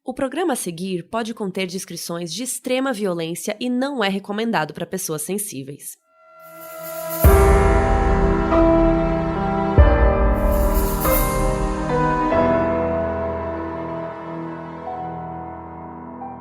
O programa a seguir pode conter descrições de extrema violência e não é recomendado para pessoas sensíveis.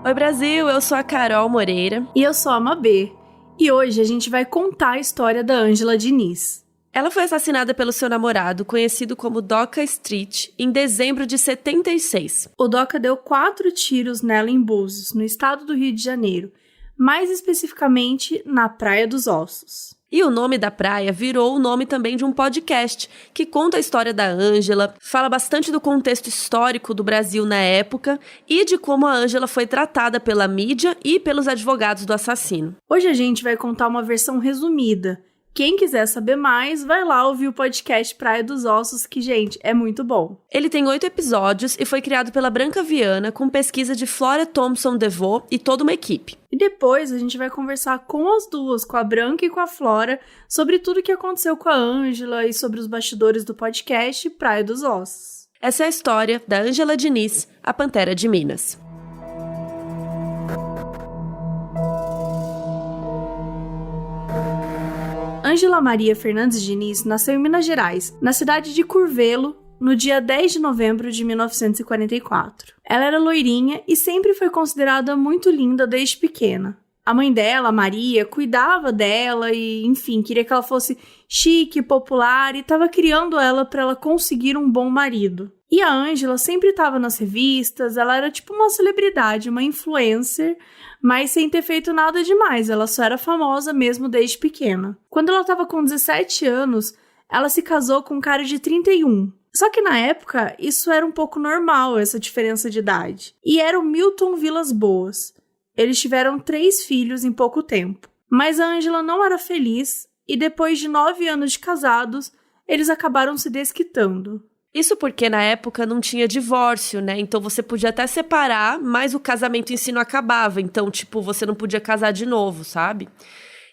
Oi Brasil, eu sou a Carol Moreira. E eu sou a Mabê. E hoje a gente vai contar a história da Ângela Diniz. Ela foi assassinada pelo seu namorado, conhecido como Doca Street, em dezembro de 76. O Doca deu 4 tiros nela em Búzios, no estado do Rio de Janeiro, mais especificamente na Praia dos Ossos. E o nome da praia virou o nome também de um podcast que conta a história da Ângela, fala bastante do contexto histórico do Brasil na época e de como a Ângela foi tratada pela mídia e pelos advogados do assassino. Hoje a gente vai contar uma versão resumida. Quem quiser saber mais, vai lá ouvir o podcast Praia dos Ossos, que, gente, é muito bom. Ele tem 8 episódios e foi criado pela Branca Viana, com pesquisa de Flora Thompson DeVoe e toda uma equipe. E depois a gente vai conversar com as duas, com a Branca e com a Flora, sobre tudo o que aconteceu com a Ângela e sobre os bastidores do podcast Praia dos Ossos. Essa é a história da Ângela Diniz, a Pantera de Minas. Ângela Maria Fernandes Diniz nasceu em Minas Gerais, na cidade de Curvelo, no dia 10 de novembro de 1944. Ela era loirinha e sempre foi considerada muito linda desde pequena. A mãe dela, Maria, cuidava dela e, enfim, queria que ela fosse chique, popular e estava criando ela para ela conseguir um bom marido. E a Ângela sempre estava nas revistas, ela era tipo uma celebridade, uma influencer, mas sem ter feito nada demais, ela só era famosa mesmo desde pequena. Quando ela estava com 17 anos, ela se casou com um cara de 31. Só que na época, isso era um pouco normal, essa diferença de idade. E era o Milton Vilas Boas. Eles tiveram 3 filhos em pouco tempo. Mas a Ângela não era feliz e depois de 9 anos de casados, eles acabaram se desquitando. Isso porque na época não tinha divórcio, né? Então você podia até separar, mas o casamento em si não acabava. Então, você não podia casar de novo, sabe?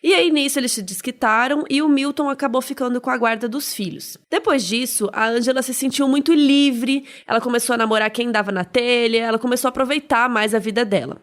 E aí, nisso, eles se desquitaram e o Milton acabou ficando com a guarda dos filhos. Depois disso, a Ângela se sentiu muito livre, ela começou a namorar quem dava na telha, ela começou a aproveitar mais a vida dela.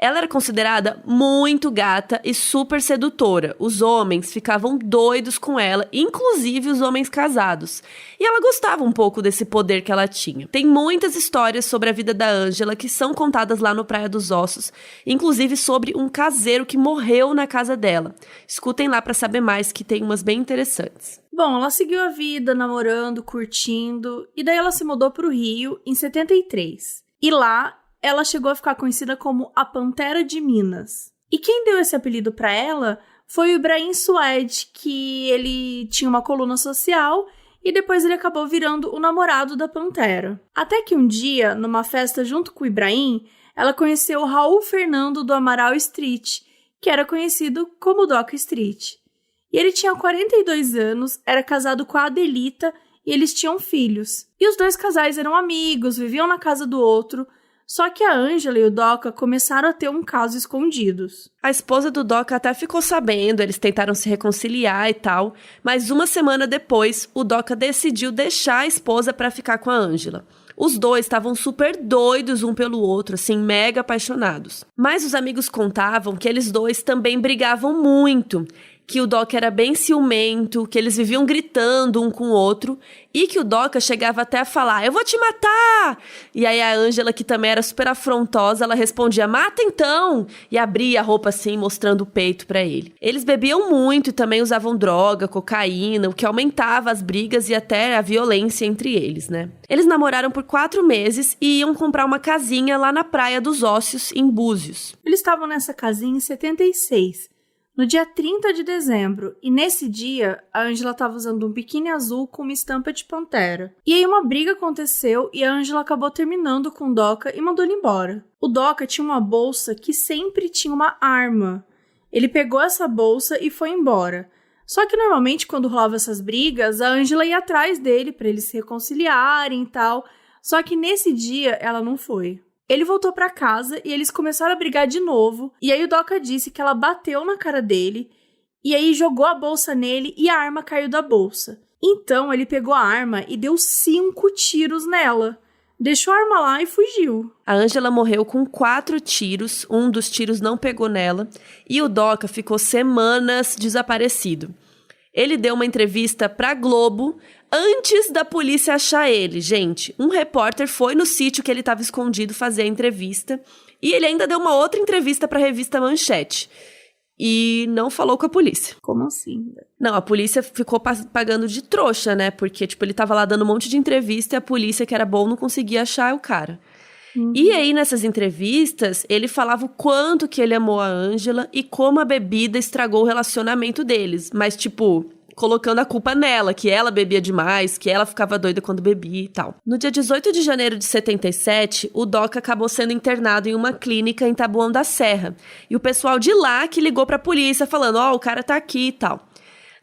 Ela era considerada muito gata e super sedutora. Os homens ficavam doidos com ela, inclusive os homens casados. E ela gostava um pouco desse poder que ela tinha. Tem muitas histórias sobre a vida da Ângela que são contadas lá no Praia dos Ossos, inclusive sobre um caseiro que morreu na casa dela. Escutem lá para saber mais, que tem umas bem interessantes. Bom, ela seguiu a vida namorando, curtindo, e daí ela se mudou para o Rio em 73. E lá ela chegou a ficar conhecida como a Pantera de Minas. E quem deu esse apelido para ela foi o Ibrahim Suede, que ele tinha uma coluna social e depois ele acabou virando o namorado da Pantera. Até que um dia, numa festa junto com o Ibrahim, ela conheceu o Raul Fernando do Amaral Street, que era conhecido como Doca Street. E ele tinha 42 anos, era casado com a Adelita e eles tinham filhos. E os dois casais eram amigos, viviam na casa do outro. Só que a Ângela e o Doca começaram a ter um caso escondidos. A esposa do Doca até ficou sabendo, eles tentaram se reconciliar e tal, mas uma semana depois, o Doca decidiu deixar a esposa para ficar com a Ângela. Os dois estavam super doidos um pelo outro, assim, mega apaixonados. Mas os amigos contavam que eles dois também brigavam muito, que o Doca era bem ciumento, que eles viviam gritando um com o outro e que o Doca chegava até a falar: "Eu vou te matar!" E aí a Ângela, que também era super afrontosa, ela respondia: "Mata então!" E abria a roupa assim, mostrando o peito pra ele. Eles bebiam muito e também usavam droga, cocaína, o que aumentava as brigas e até a violência entre eles, né? Eles namoraram por 4 meses e iam comprar uma casinha lá na Praia dos Ossos, em Búzios. Eles estavam nessa casinha em 76. No dia 30 de dezembro, e nesse dia, a Ângela estava usando um biquíni azul com uma estampa de pantera. E aí uma briga aconteceu e a Ângela acabou terminando com o Doca e mandou ele embora. O Doca tinha uma bolsa que sempre tinha uma arma. Ele pegou essa bolsa e foi embora. Só que normalmente quando rolava essas brigas, a Ângela ia atrás dele para eles se reconciliarem e tal. Só que nesse dia ela não foi. Ele voltou pra casa e eles começaram a brigar de novo. E aí o Doca disse que ela bateu na cara dele. E aí jogou a bolsa nele e a arma caiu da bolsa. Então ele pegou a arma e deu 5 tiros nela. deixou a arma lá e fugiu. A Ângela morreu com 4 tiros, um dos tiros não pegou nela, e o Doca ficou semanas desaparecido. Ele deu uma entrevista pra Globo antes da polícia achar ele, gente. Um repórter foi no sítio que ele estava escondido fazer a entrevista, e ele ainda deu uma outra entrevista pra revista Manchete. E não falou com a polícia. Como assim? Não, a polícia ficou pagando de trouxa, né? Porque, ele tava lá dando um monte de entrevista e a polícia, que era bom, não conseguia achar o cara. E aí, nessas entrevistas, ele falava o quanto que ele amou a Ângela e como a bebida estragou o relacionamento deles. Mas, colocando a culpa nela, que ela bebia demais, que ela ficava doida quando bebia e tal. No dia 18 de janeiro de 77, o Doca acabou sendo internado em uma clínica em Taboão da Serra. E o pessoal de lá que ligou pra polícia falando, o cara tá aqui e tal.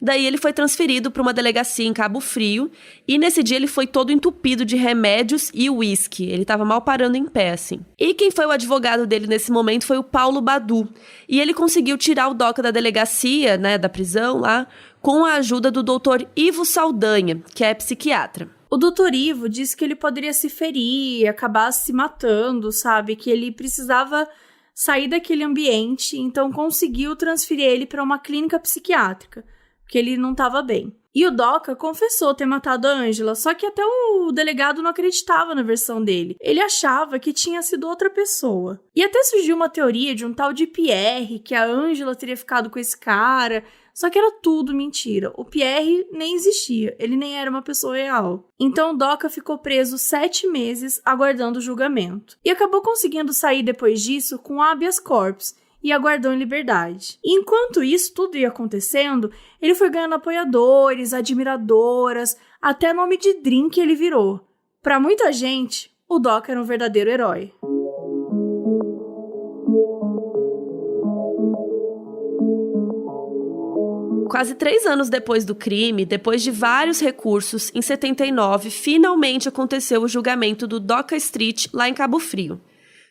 Daí ele foi transferido para uma delegacia em Cabo Frio e nesse dia ele foi todo entupido de remédios e uísque. Ele tava mal parando em pé, assim. E quem foi o advogado dele nesse momento foi o Paulo Badu. E ele conseguiu tirar o Doca da delegacia, né, da prisão lá, com a ajuda do doutor Ivo Saldanha, que é psiquiatra. O doutor Ivo disse que ele poderia se ferir, acabar se matando, sabe? Que ele precisava sair daquele ambiente, então conseguiu transferir ele para uma clínica psiquiátrica, porque ele não estava bem. E o Doca confessou ter matado a Ângela, só que até o delegado não acreditava na versão dele. Ele achava que tinha sido outra pessoa. E até surgiu uma teoria de um tal de Pierre, que a Ângela teria ficado com esse cara, só que era tudo mentira. O Pierre nem existia, ele nem era uma pessoa real. Então o Doca ficou preso 7 meses aguardando o julgamento. E acabou conseguindo sair depois disso com habeas corpus, e aguardou em liberdade. E enquanto isso tudo ia acontecendo, ele foi ganhando apoiadores, admiradoras, até nome de drink ele virou. Pra muita gente, o Doca era um verdadeiro herói. Quase 3 anos depois do crime, depois de vários recursos, em 79, finalmente aconteceu o julgamento do Doca Street lá em Cabo Frio.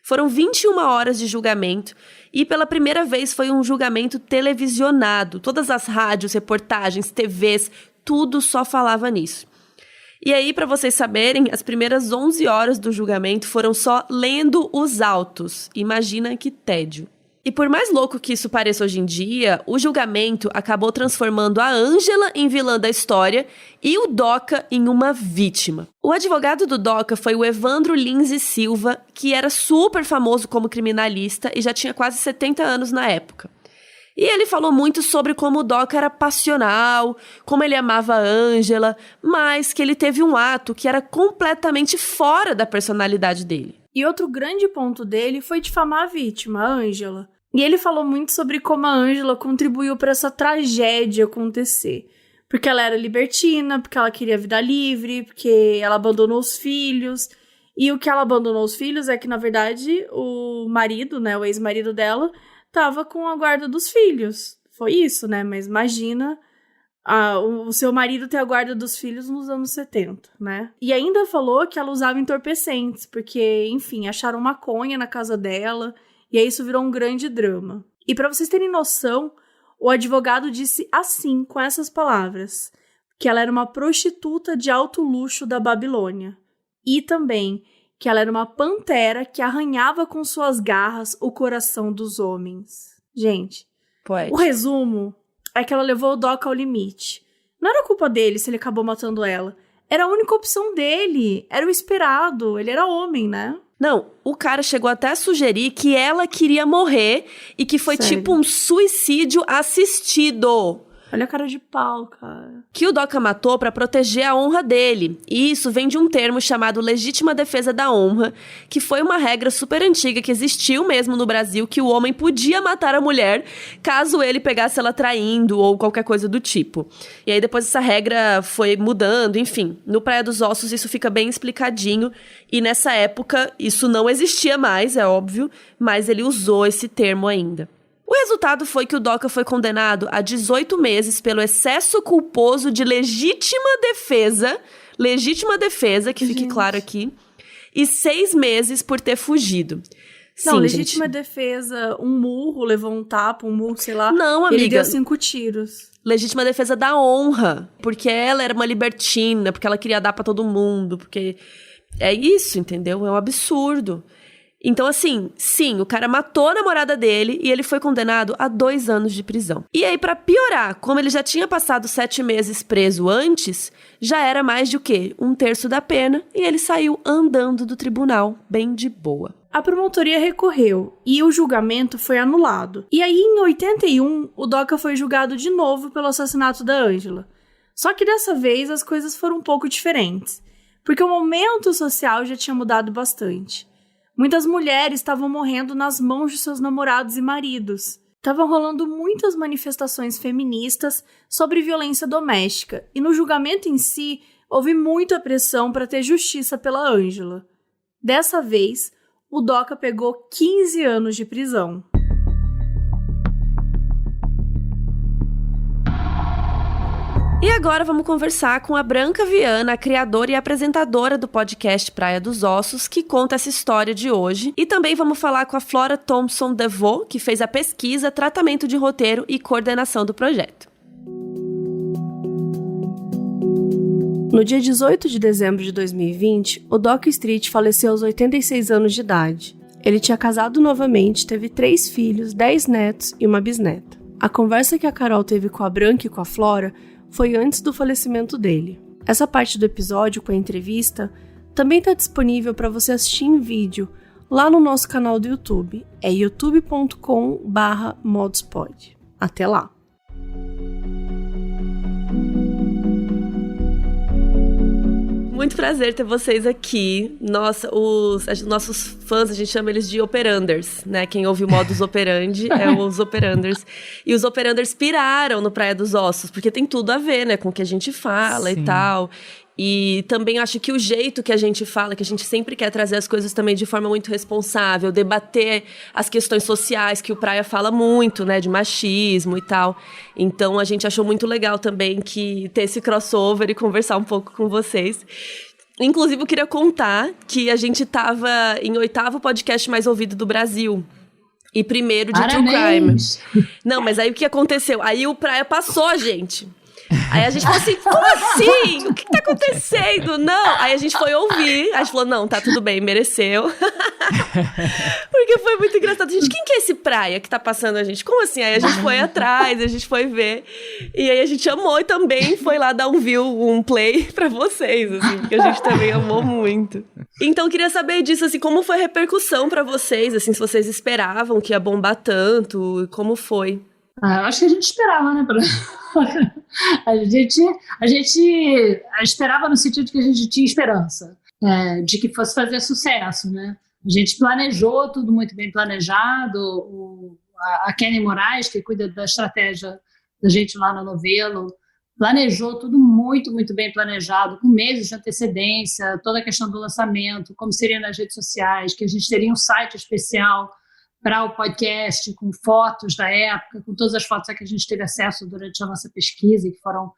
Foram 21 horas de julgamento e pela primeira vez foi um julgamento televisionado. Todas as rádios, reportagens, TVs, tudo só falava nisso. E aí, para vocês saberem, as primeiras 11 horas do julgamento foram só lendo os autos. Imagina que tédio. E por mais louco que isso pareça hoje em dia, o julgamento acabou transformando a Ângela em vilã da história e o Doca em uma vítima. O advogado do Doca foi o Evandro Lins e Silva, que era super famoso como criminalista e já tinha quase 70 anos na época. E ele falou muito sobre como o Doca era passional, como ele amava a Ângela, mas que ele teve um ato que era completamente fora da personalidade dele. E outro grande ponto dele foi difamar a vítima, a Ângela. E ele falou muito sobre como a Ângela contribuiu para essa tragédia acontecer. Porque ela era libertina, porque ela queria vida livre, porque ela abandonou os filhos. E o que ela abandonou os filhos é que, na verdade, o marido, né, o ex-marido dela, tava com a guarda dos filhos. Foi isso, né? Mas imagina o seu marido ter a guarda dos filhos nos anos 70, né? E ainda falou que ela usava entorpecentes, porque, enfim, acharam maconha na casa dela, e aí isso virou um grande drama. E pra vocês terem noção, o advogado disse assim, com essas palavras, que ela era uma prostituta de alto luxo da Babilônia. E também que ela era uma pantera que arranhava com suas garras o coração dos homens. Gente, Poético. O resumo é que ela levou o Doca ao limite. Não era culpa dele se ele acabou matando ela. Era a única opção dele. Era o esperado. Ele era homem, né? Não, o cara chegou até a sugerir que ela queria morrer e que foi Sério? tipo um suicídio assistido. Olha a cara de pau, cara. Que o Doca matou para proteger a honra dele. E isso vem de um termo chamado legítima defesa da honra, que foi uma regra super antiga que existiu mesmo no Brasil, que o homem podia matar a mulher caso ele pegasse ela traindo ou qualquer coisa do tipo. E aí depois essa regra foi mudando, enfim. No Praia dos Ossos isso fica bem explicadinho. E nessa época isso não existia mais, é óbvio, mas ele usou esse termo ainda. O resultado foi que o Doca foi condenado a 18 meses pelo excesso culposo de legítima defesa, que fique claro aqui, e 6 meses por ter fugido. Não, Sim, legítima gente. defesa, um murro, levou um tapa, um murro, sei lá. Não, amiga. Ele deu 5 tiros. Legítima defesa da honra, porque ela era uma libertina, porque ela queria dar pra todo mundo, porque... É isso, entendeu? É um absurdo. Então, assim, sim, o cara matou a namorada dele e ele foi condenado a 2 anos de prisão. E aí, pra piorar, como ele já tinha passado 7 meses preso antes, já era mais de o quê? 1/3 da pena, e ele saiu andando do tribunal, bem de boa. A promotoria recorreu e o julgamento foi anulado. E aí, em 81, o Doca foi julgado de novo pelo assassinato da Ângela. Só que dessa vez as coisas foram um pouco diferentes, porque o momento social já tinha mudado bastante. Muitas mulheres estavam morrendo nas mãos de seus namorados e maridos. Estavam rolando muitas manifestações feministas sobre violência doméstica, e no julgamento em si, houve muita pressão para ter justiça pela Ângela. Dessa vez, o Doca pegou 15 anos de prisão. E agora vamos conversar com a Branca Viana, a criadora e apresentadora do podcast Praia dos Ossos, que conta essa história de hoje. E também vamos falar com a Flora Thompson DeVoe, que fez a pesquisa, tratamento de roteiro e coordenação do projeto. No dia 18 de dezembro de 2020, o Doca Street faleceu aos 86 anos de idade. Ele tinha casado novamente, teve 3 filhos, 10 netos e uma bisneta. A conversa que a Carol teve com a Branca e com a Flora foi antes do falecimento dele. Essa parte do episódio com a entrevista também está disponível para você assistir em vídeo lá no nosso canal do YouTube. É youtube.com/modspod. Até lá! Muito prazer ter vocês aqui. Nossa, os nossos fãs, a gente chama eles de operanders, né? Quem ouve o modus operandi é os operanders. E os operanders piraram no Praia dos Ossos, porque tem tudo a ver, né? Com o que a gente fala. Sim. E tal. E também acho que o jeito que a gente fala, que a gente sempre quer trazer as coisas também de forma muito responsável, debater as questões sociais, que o Praia fala muito, né, de machismo e tal. Então, a gente achou muito legal também que ter esse crossover e conversar um pouco com vocês. Inclusive, eu queria contar que a gente estava em 8º podcast mais ouvido do Brasil. E primeiro de True Crime. Não, mas aí o que aconteceu? Aí o Praia passou a gente. Aí a gente falou assim, como assim? O que tá acontecendo? Não. Aí a gente foi ouvir, aí a gente falou, não, tá tudo bem, mereceu. Porque foi muito engraçado. Gente, quem que é esse Praia que tá passando a gente? Como assim? Aí a gente foi atrás, a gente foi ver. E aí a gente amou e também foi lá dar um view, um play pra vocês, assim, porque a gente também amou muito. Então, eu queria saber disso, assim, como foi a repercussão pra vocês, assim, se vocês esperavam que ia bombar tanto, como foi? Eu acho que a gente esperava, né? A gente esperava no sentido de que a gente tinha esperança, de que fosse fazer sucesso, né? A gente planejou tudo muito bem planejado. A Kenny Moraes, que cuida da estratégia da gente lá no Novelo, planejou tudo muito, muito bem planejado, com meses de antecedência, toda a questão do lançamento, como seria nas redes sociais, que a gente teria um site especial para o podcast, com fotos da época, com todas as fotos que a gente teve acesso durante a nossa pesquisa e que foram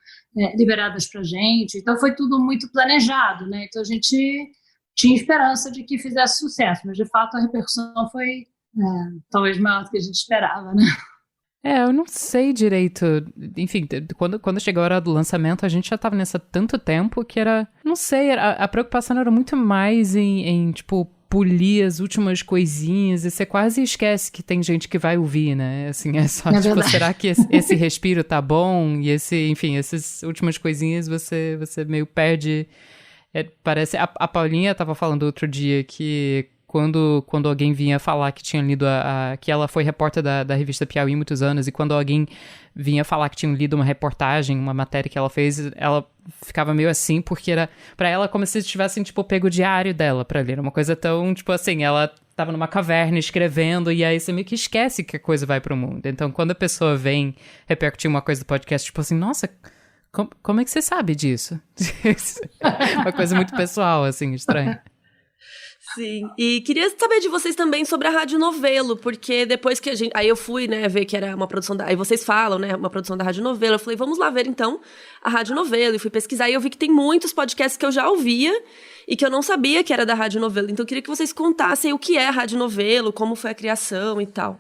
liberadas para a gente. Então, foi tudo muito planejado, né? Então, a gente tinha esperança de que fizesse sucesso, mas, de fato, a repercussão foi talvez maior do que a gente esperava, né? Eu não sei direito. Enfim, quando chegou a hora do lançamento, a gente já estava nessa há tanto tempo que era... Não sei, a preocupação era muito mais em tipo... polir as últimas coisinhas, e você quase esquece que tem gente que vai ouvir, né? Assim, é só, tipo, será que esse respiro tá bom? E essas últimas coisinhas você meio perde. Parece... A Paulinha tava falando outro dia que quando alguém vinha falar que tinha lido que ela foi repórter da revista Piauí há muitos anos, e quando alguém vinha falar que tinha lido uma reportagem, uma matéria que ela fez, ela ficava meio assim, porque era pra ela como se tivessem, tipo, pego o diário dela pra ler. Era uma coisa tão, tipo assim, ela tava numa caverna escrevendo, e aí você meio que esquece que a coisa vai pro mundo. Então, quando a pessoa vem repercutir uma coisa do podcast, tipo assim, nossa, como é que você sabe disso? Uma coisa muito pessoal, assim, estranha. Sim, e queria saber de vocês também sobre a Rádio Novelo, porque depois que a gente... Aí eu fui, né, ver que era uma produção da... Aí vocês falam, né, uma produção da Rádio Novelo. Eu falei, vamos lá ver, então, a Rádio Novelo. E fui pesquisar e eu vi que tem muitos podcasts que eu já ouvia e que eu não sabia que era da Rádio Novelo. Então eu queria que vocês contassem o que é a Rádio Novelo, como foi a criação e tal.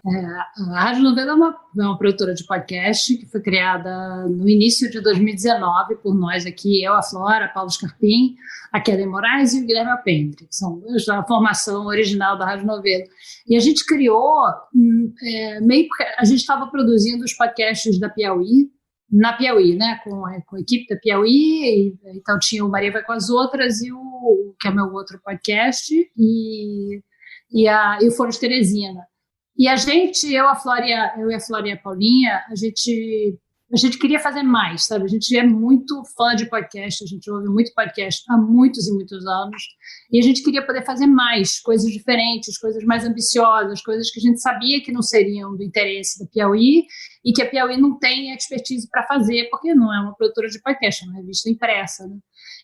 A Rádio Novelo é uma produtora de podcast que foi criada no início de 2019 por nós aqui, eu, a Flora, Paulo Scarpim, a Kelly Moraes e o Guilherme Alpendre, que são a formação original da Rádio Novelo. E a gente criou, meio porque a gente estava produzindo os podcasts da Piauí, na Piauí, né, com a equipe da Piauí, então tinha o Maria Vai com as Outras e o que é meu outro podcast, e o Foro de Teresina. E a gente, eu e a Flora e a Paulinha, a gente queria fazer mais, sabe? A gente é muito fã de podcast, a gente ouve muito podcast há muitos e muitos anos, e a gente queria poder fazer mais, coisas diferentes, coisas mais ambiciosas, coisas que a gente sabia que não seriam do interesse da Piauí, e que a Piauí não tem expertise para fazer, porque não é uma produtora de podcast, é uma revista impressa, né?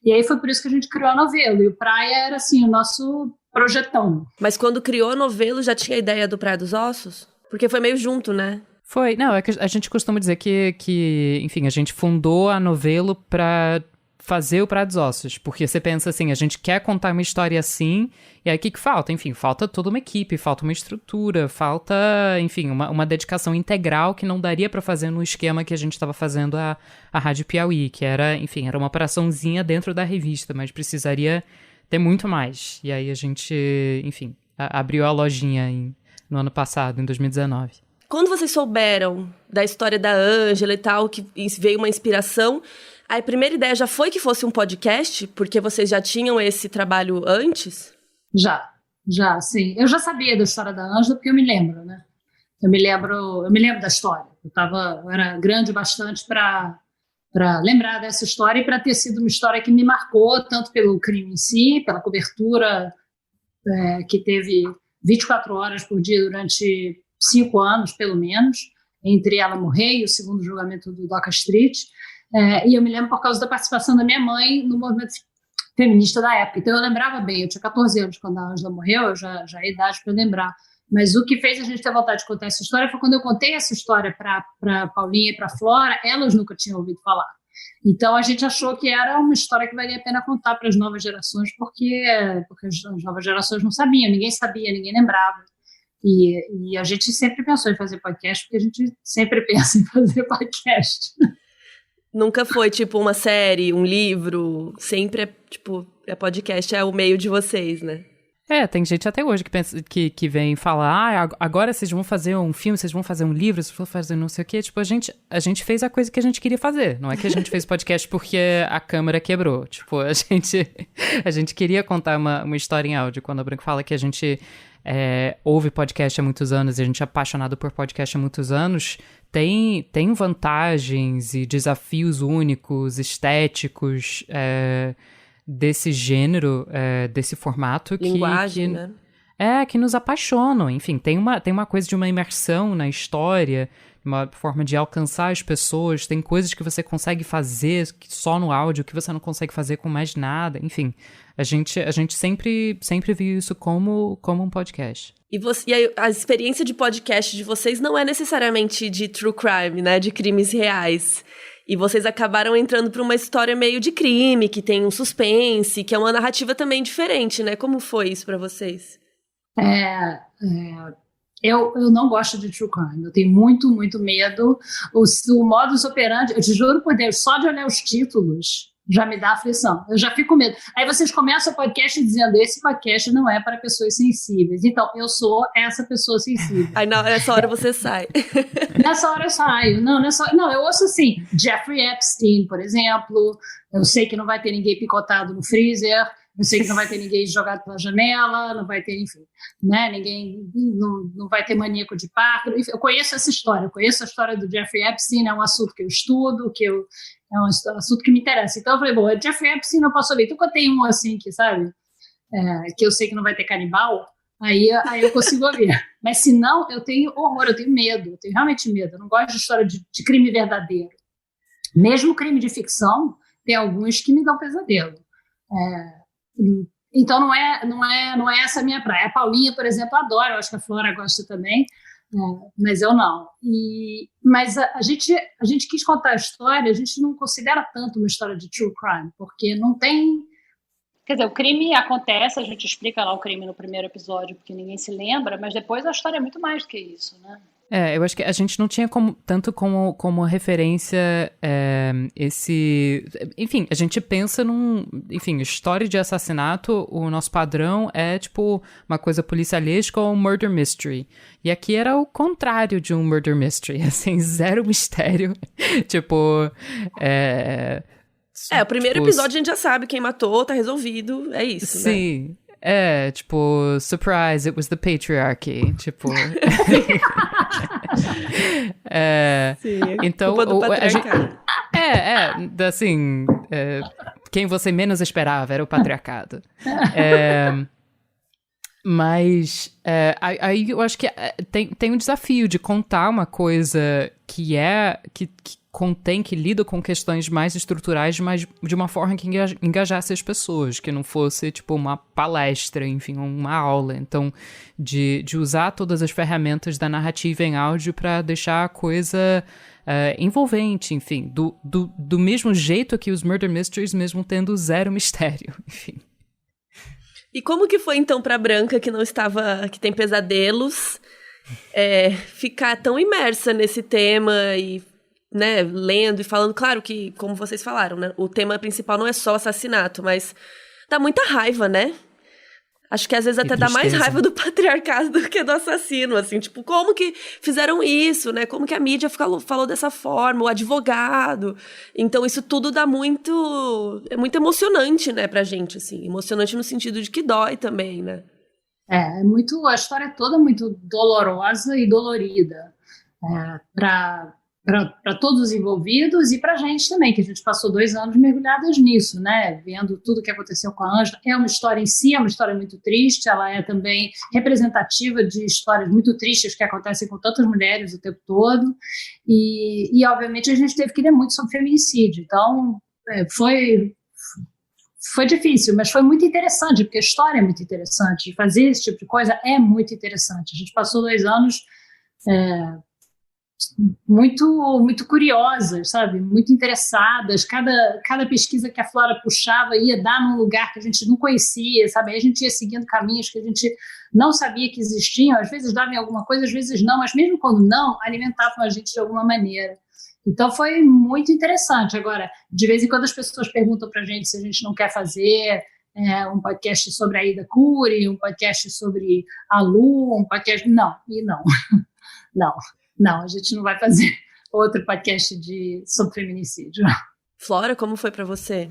E aí foi por isso que a gente criou a Novelo, e o Praia era, assim, o nosso projetão. Mas quando criou a Novelo, já tinha a ideia do Praia dos Ossos? Porque foi meio junto, né? Foi, não, é que a gente costuma dizer que, enfim, a gente fundou a Novelo pra fazer o Praia dos Ossos, porque você pensa assim, a gente quer contar uma história assim, e aí o que falta? Enfim, falta toda uma equipe, falta uma estrutura, falta, enfim, uma dedicação integral que não daria pra fazer no esquema que a gente estava fazendo a Rádio Piauí, que era, enfim, era uma operaçãozinha dentro da revista, mas precisaria ter muito mais. E aí a gente, enfim, abriu a lojinha no ano passado, em 2019. Quando vocês souberam da história da Ângela e tal, que veio uma inspiração, a primeira ideia já foi que fosse um podcast? Porque vocês já tinham esse trabalho antes? Já, sim. Eu já sabia da história da Ângela, porque eu me lembro, né? Eu me lembro da história. Eu era grande bastante para lembrar dessa história e para ter sido uma história que me marcou, tanto pelo crime em si, pela cobertura que teve 24 horas por dia durante 5 anos, pelo menos, entre ela morrer e o segundo julgamento do Doca Street. E eu me lembro por causa da participação da minha mãe no movimento feminista da época. Então eu lembrava bem, eu tinha 14 anos quando a Ângela morreu, eu já é idade para lembrar. Mas o que fez a gente ter vontade de contar essa história foi quando eu contei essa história para Paulinha e para Flora, elas nunca tinham ouvido falar. Então a gente achou que era uma história que valia a pena contar para as novas gerações, porque as novas gerações não sabiam, ninguém sabia, ninguém lembrava. E a gente sempre pensou em fazer podcast, porque a gente sempre pensa em fazer podcast. Nunca foi, tipo, uma série, um livro, sempre é podcast, é o meio de vocês, né? Tem gente até hoje que pensa, que vem falar, agora vocês vão fazer um filme, vocês vão fazer um livro, vocês vão fazer não sei o quê. Tipo, a gente fez a coisa que a gente queria fazer. Não é que a gente fez podcast porque a câmera quebrou. Tipo, a gente queria contar uma história em áudio. Quando a Branca fala que a gente ouve podcast há muitos anos e a gente é apaixonado por podcast há muitos anos, tem vantagens e desafios únicos, estéticos, desse gênero, desse formato. Linguagem, né? Que nos apaixonam. Enfim, tem uma coisa de uma imersão na história, uma forma de alcançar as pessoas, tem coisas que você consegue fazer só no áudio, que você não consegue fazer com mais nada. Enfim, a gente sempre viu isso como um podcast. E a experiência de podcast de vocês não é necessariamente de true crime, né? De crimes reais. E vocês acabaram entrando para uma história meio de crime, que tem um suspense, que é uma narrativa também diferente, né? Como foi isso para vocês? Eu não gosto de true crime, eu tenho muito, muito medo. O modus operandi, eu te juro por Deus, só de olhar os títulos já me dá aflição, eu já fico com medo. Aí vocês começam o podcast dizendo, esse podcast não é para pessoas sensíveis. Então, eu sou essa pessoa sensível. Aí nessa hora você sai. Nessa hora eu saio. Não, eu ouço assim, Jeffrey Epstein, por exemplo, eu sei que não vai ter ninguém picotado no freezer, eu sei que não vai ter ninguém jogado pela janela, não vai ter, enfim, né, ninguém, não vai ter maníaco de parto. Eu conheço essa história, eu conheço a história do Jeffrey Epstein, é um assunto que eu estudo, é um assunto que me interessa. Então eu falei, bom, Jeffrey Epstein não posso ouvir. Então quando tem um assim que, sabe, que eu sei que não vai ter canibal, aí eu consigo ouvir. Mas se não, eu tenho horror, eu tenho medo, eu tenho realmente medo. Eu não gosto de história de crime verdadeiro. Mesmo crime de ficção, tem alguns que me dão pesadelo. Então não é essa a minha praia. A Paulinha, por exemplo, adora, eu acho que a Flora gosta também, mas eu não. Mas a gente quis contar a história, a gente não considera tanto uma história de true crime, porque não tem Quer dizer, o crime acontece, a gente explica lá o crime no primeiro episódio, porque ninguém se lembra, mas depois a história é muito mais do que isso, né? Eu acho que a gente não tinha tanto como referência esse... Enfim, a gente pensa Enfim, história de assassinato, o nosso padrão é, tipo, uma coisa policialesca ou um murder mystery. E aqui era o contrário de um murder mystery, assim, zero mistério. Tipo, o primeiro episódio a gente já sabe quem matou, tá resolvido, é isso, né? Sim. Tipo, surprise, it was the patriarchy. Tipo. Sim, então, culpa do patriarcado. Assim, quem você menos esperava era o patriarcado. Mas aí eu acho que tem um desafio de contar uma coisa que contém, que lida com questões mais estruturais, mas de uma forma que engajasse as pessoas, que não fosse, tipo, uma palestra, enfim, uma aula. Então, de usar todas as ferramentas da narrativa em áudio para deixar a coisa envolvente, enfim, do mesmo jeito que os Murder Mysteries, mesmo tendo zero mistério, enfim. E como que foi, então, pra Branca, que tem pesadelos, ficar tão imersa nesse tema e, né, lendo e falando? Claro que, como vocês falaram, né, o tema principal não é só assassinato, mas dá muita raiva, né? Acho que às vezes até dá mais raiva do patriarcado do que do assassino, assim, tipo, como que fizeram isso, né? Como que a mídia falou dessa forma, o advogado. Então isso tudo dá é muito emocionante, né, pra gente, assim. Emocionante no sentido de que dói também, né? A história é toda muito dolorosa e dolorida para todos os envolvidos e para a gente também, que a gente passou 2 anos mergulhadas nisso, né? Vendo tudo o que aconteceu com a Ângela. É uma história em si, é uma história muito triste, ela é também representativa de histórias muito tristes que acontecem com tantas mulheres o tempo todo, e obviamente a gente teve que ler muito sobre feminicídio, então foi difícil, mas foi muito interessante, porque a história é muito interessante, e fazer esse tipo de coisa é muito interessante. A gente passou 2 anos muito, muito curiosas, sabe? Muito interessadas. Cada pesquisa que a Flora puxava ia dar num lugar que a gente não conhecia, sabe? Aí a gente ia seguindo caminhos que a gente não sabia que existiam. Às vezes dava em alguma coisa, às vezes não, mas mesmo quando não, alimentavam a gente de alguma maneira. Então foi muito interessante. Agora, de vez em quando as pessoas perguntam pra gente se a gente não quer fazer um podcast sobre a Aida Cury, um podcast sobre a Lu, um podcast... Não, Não, a gente não vai fazer outro podcast sobre feminicídio. Flora, como foi pra você?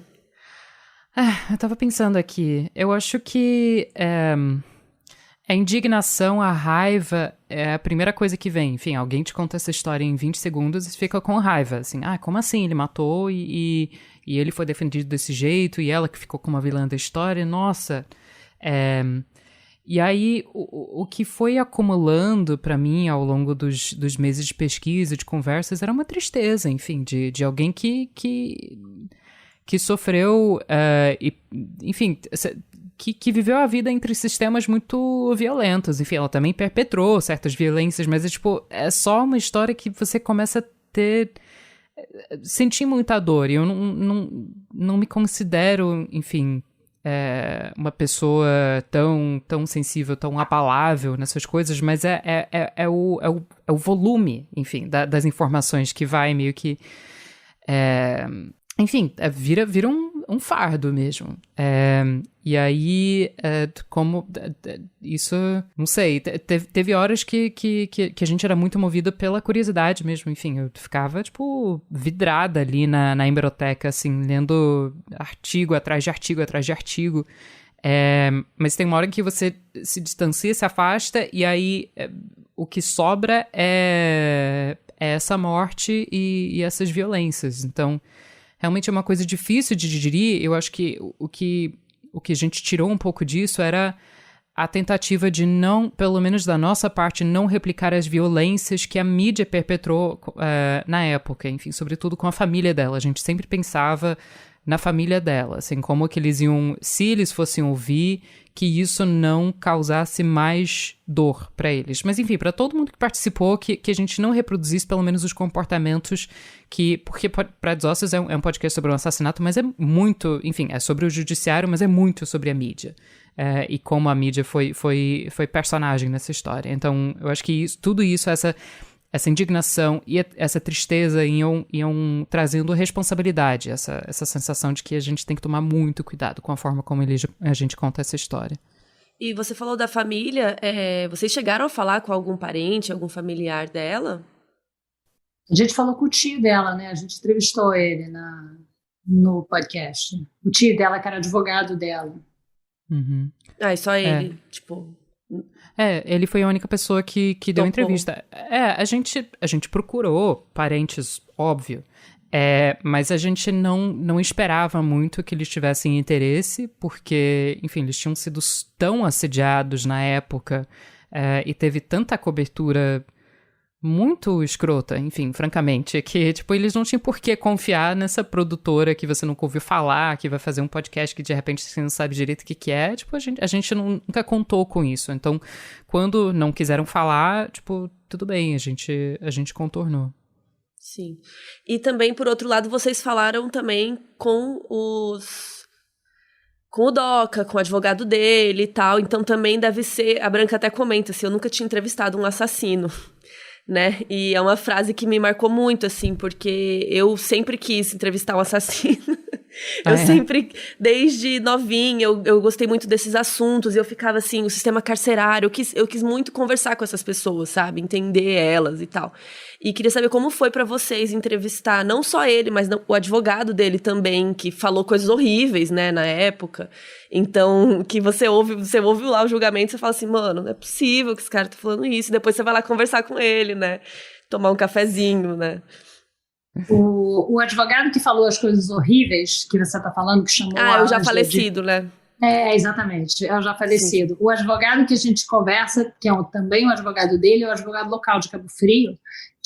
Eu tava pensando aqui. Eu acho que a indignação, a raiva é a primeira coisa que vem. Enfim, alguém te conta essa história em 20 segundos e fica com raiva. Assim, como assim? Ele matou e ele foi defendido desse jeito e ela que ficou como a vilã da história? Nossa! E aí, o que foi acumulando para mim ao longo dos meses de pesquisa, de conversas, era uma tristeza, enfim, de alguém que sofreu, enfim, que viveu a vida entre sistemas muito violentos. Enfim, ela também perpetrou certas violências, mas é só uma história que você começa a sentir muita dor. E eu não me considero, enfim... uma pessoa tão sensível, tão abalável nessas coisas, mas é o volume, enfim, das informações que vai meio que... enfim, vira um fardo mesmo. E aí, como isso, não sei, teve horas que a gente era muito movido pela curiosidade mesmo, enfim, eu ficava, vidrada ali na hemeroteca, assim, lendo artigo atrás de artigo atrás de artigo, mas tem uma hora em que você se distancia, se afasta, e aí o que sobra é essa morte e essas violências. Então, realmente é uma coisa difícil de digerir. Eu acho que o que a gente tirou um pouco disso era a tentativa de não, pelo menos da nossa parte, não replicar as violências que a mídia perpetrou na época, enfim, sobretudo com a família dela. A gente sempre pensava na família dela, assim, como que eles iam, se eles fossem ouvir, que isso não causasse mais dor para eles. Mas, enfim, para todo mundo que participou, que a gente não reproduzisse pelo menos os comportamentos que... Porque Praia dos Ossos é um podcast sobre um assassinato, mas é muito... Enfim, é sobre o judiciário, mas é muito sobre a mídia. E como a mídia foi personagem nessa história. Então, eu acho que tudo isso, essa indignação e essa tristeza iam trazendo responsabilidade, essa sensação de que a gente tem que tomar muito cuidado com a forma como a gente conta essa história. E você falou da família, vocês chegaram a falar com algum parente, algum familiar dela? A gente falou com o tio dela, né? A gente entrevistou ele no podcast. O tio dela, que era advogado dela. Uhum. E só ele, tipo... Ele foi a única pessoa que deu Topou. entrevista. A gente procurou parentes, óbvio, mas a gente não esperava muito que eles tivessem interesse, porque, enfim, eles tinham sido tão assediados na época e teve tanta cobertura muito escrota, enfim, francamente, que, tipo, eles não tinham por que confiar nessa produtora que você nunca ouviu falar, que vai fazer um podcast que, de repente, você não sabe direito o que é, tipo, a gente nunca contou com isso, então, quando não quiseram falar, tipo, tudo bem, a gente contornou. Sim. E também, por outro lado, vocês falaram também com o Doca, com o advogado dele e tal, então também deve ser, a Branca até comenta, assim, eu nunca tinha entrevistado um assassino, né, e é uma frase que me marcou muito, assim, porque eu sempre quis entrevistar um assassino, sempre, desde novinha, eu gostei muito desses assuntos, e eu ficava assim, o sistema carcerário, eu quis muito conversar com essas pessoas, sabe, entender elas e tal, e queria saber como foi pra vocês entrevistar, não só ele, mas o advogado dele também, que falou coisas horríveis, né, na época, então, que você ouve lá o julgamento, você fala assim, mano, não é possível que esse cara tá falando isso, e depois você vai lá conversar com ele, né, tomar um cafezinho, né. O advogado que falou as coisas horríveis que você está falando, que chamou é o já falecido, né? Exatamente, é o já falecido. Sim. O advogado que a gente conversa, que é também o advogado dele, é o advogado local de Cabo Frio,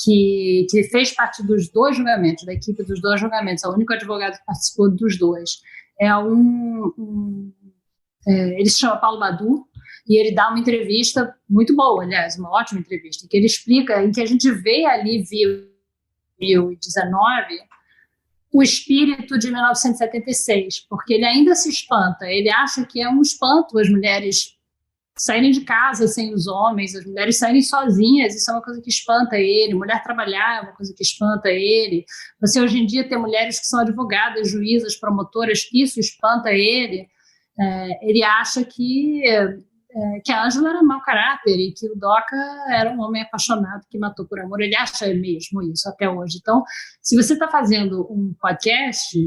que fez parte dos dois julgamentos, da equipe dos dois julgamentos, é o único advogado que participou dos dois. Ele se chama Paulo Badu, e ele dá uma entrevista muito boa, aliás, uma ótima entrevista, que ele explica, em que a gente vê ali, 2019, o espírito de 1976, porque ele ainda se espanta, ele acha que é um espanto as mulheres saírem de casa sem os homens, as mulheres saírem sozinhas, isso é uma coisa que espanta ele, mulher trabalhar é uma coisa que espanta ele, você hoje em dia tem mulheres que são advogadas, juízas, promotoras, isso espanta ele, ele acha que a Ângela era mau caráter e que o Doca era um homem apaixonado que matou por amor. Ele acha mesmo isso até hoje. Então, se você está fazendo um podcast,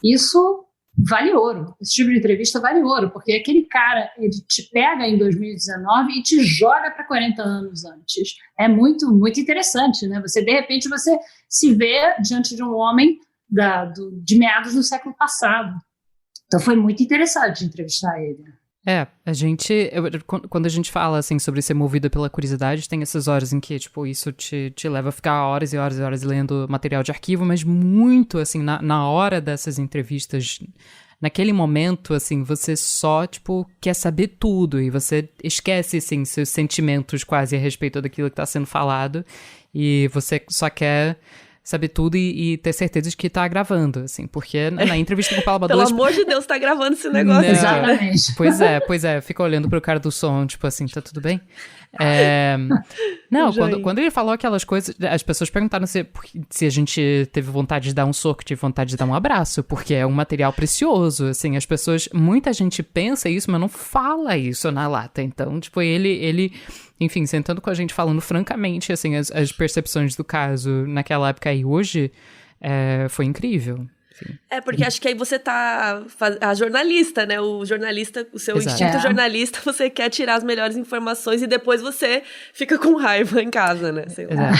isso vale ouro. Esse tipo de entrevista vale ouro, porque aquele cara, ele te pega em 2019 e te joga para 40 anos antes. É muito, muito interessante, né? De repente, você se vê diante de um homem de meados do século passado. Então, foi muito interessante entrevistar ele. Quando a gente fala, assim, sobre ser movida pela curiosidade, tem essas horas em que, tipo, isso te leva a ficar horas e horas e horas lendo material de arquivo, mas muito, assim, na hora dessas entrevistas, naquele momento, assim, você só, tipo, quer saber tudo e você esquece, assim, seus sentimentos quase a respeito daquilo que está sendo falado e você só quer saber tudo e ter certeza de que tá gravando, assim, porque na entrevista com o Paulo Badu... Pelo amor de Deus, tá gravando esse negócio. Não. Exatamente. Pois é, fica olhando pro cara do som, tipo assim, tá tudo bem? Não, quando ele falou aquelas coisas, as pessoas perguntaram se a gente teve vontade de dar um soco, tive vontade de dar um abraço, porque é um material precioso, assim, muita gente pensa isso, mas não fala isso na lata, então, tipo, ele enfim, sentando com a gente, falando francamente, assim, as percepções do caso naquela época e hoje, foi incrível. Enfim. Porque acho que aí você tá a jornalista, né? O jornalista, o seu Exato. instinto jornalista, você quer tirar as melhores informações e depois você fica com raiva em casa, né? Sei lá.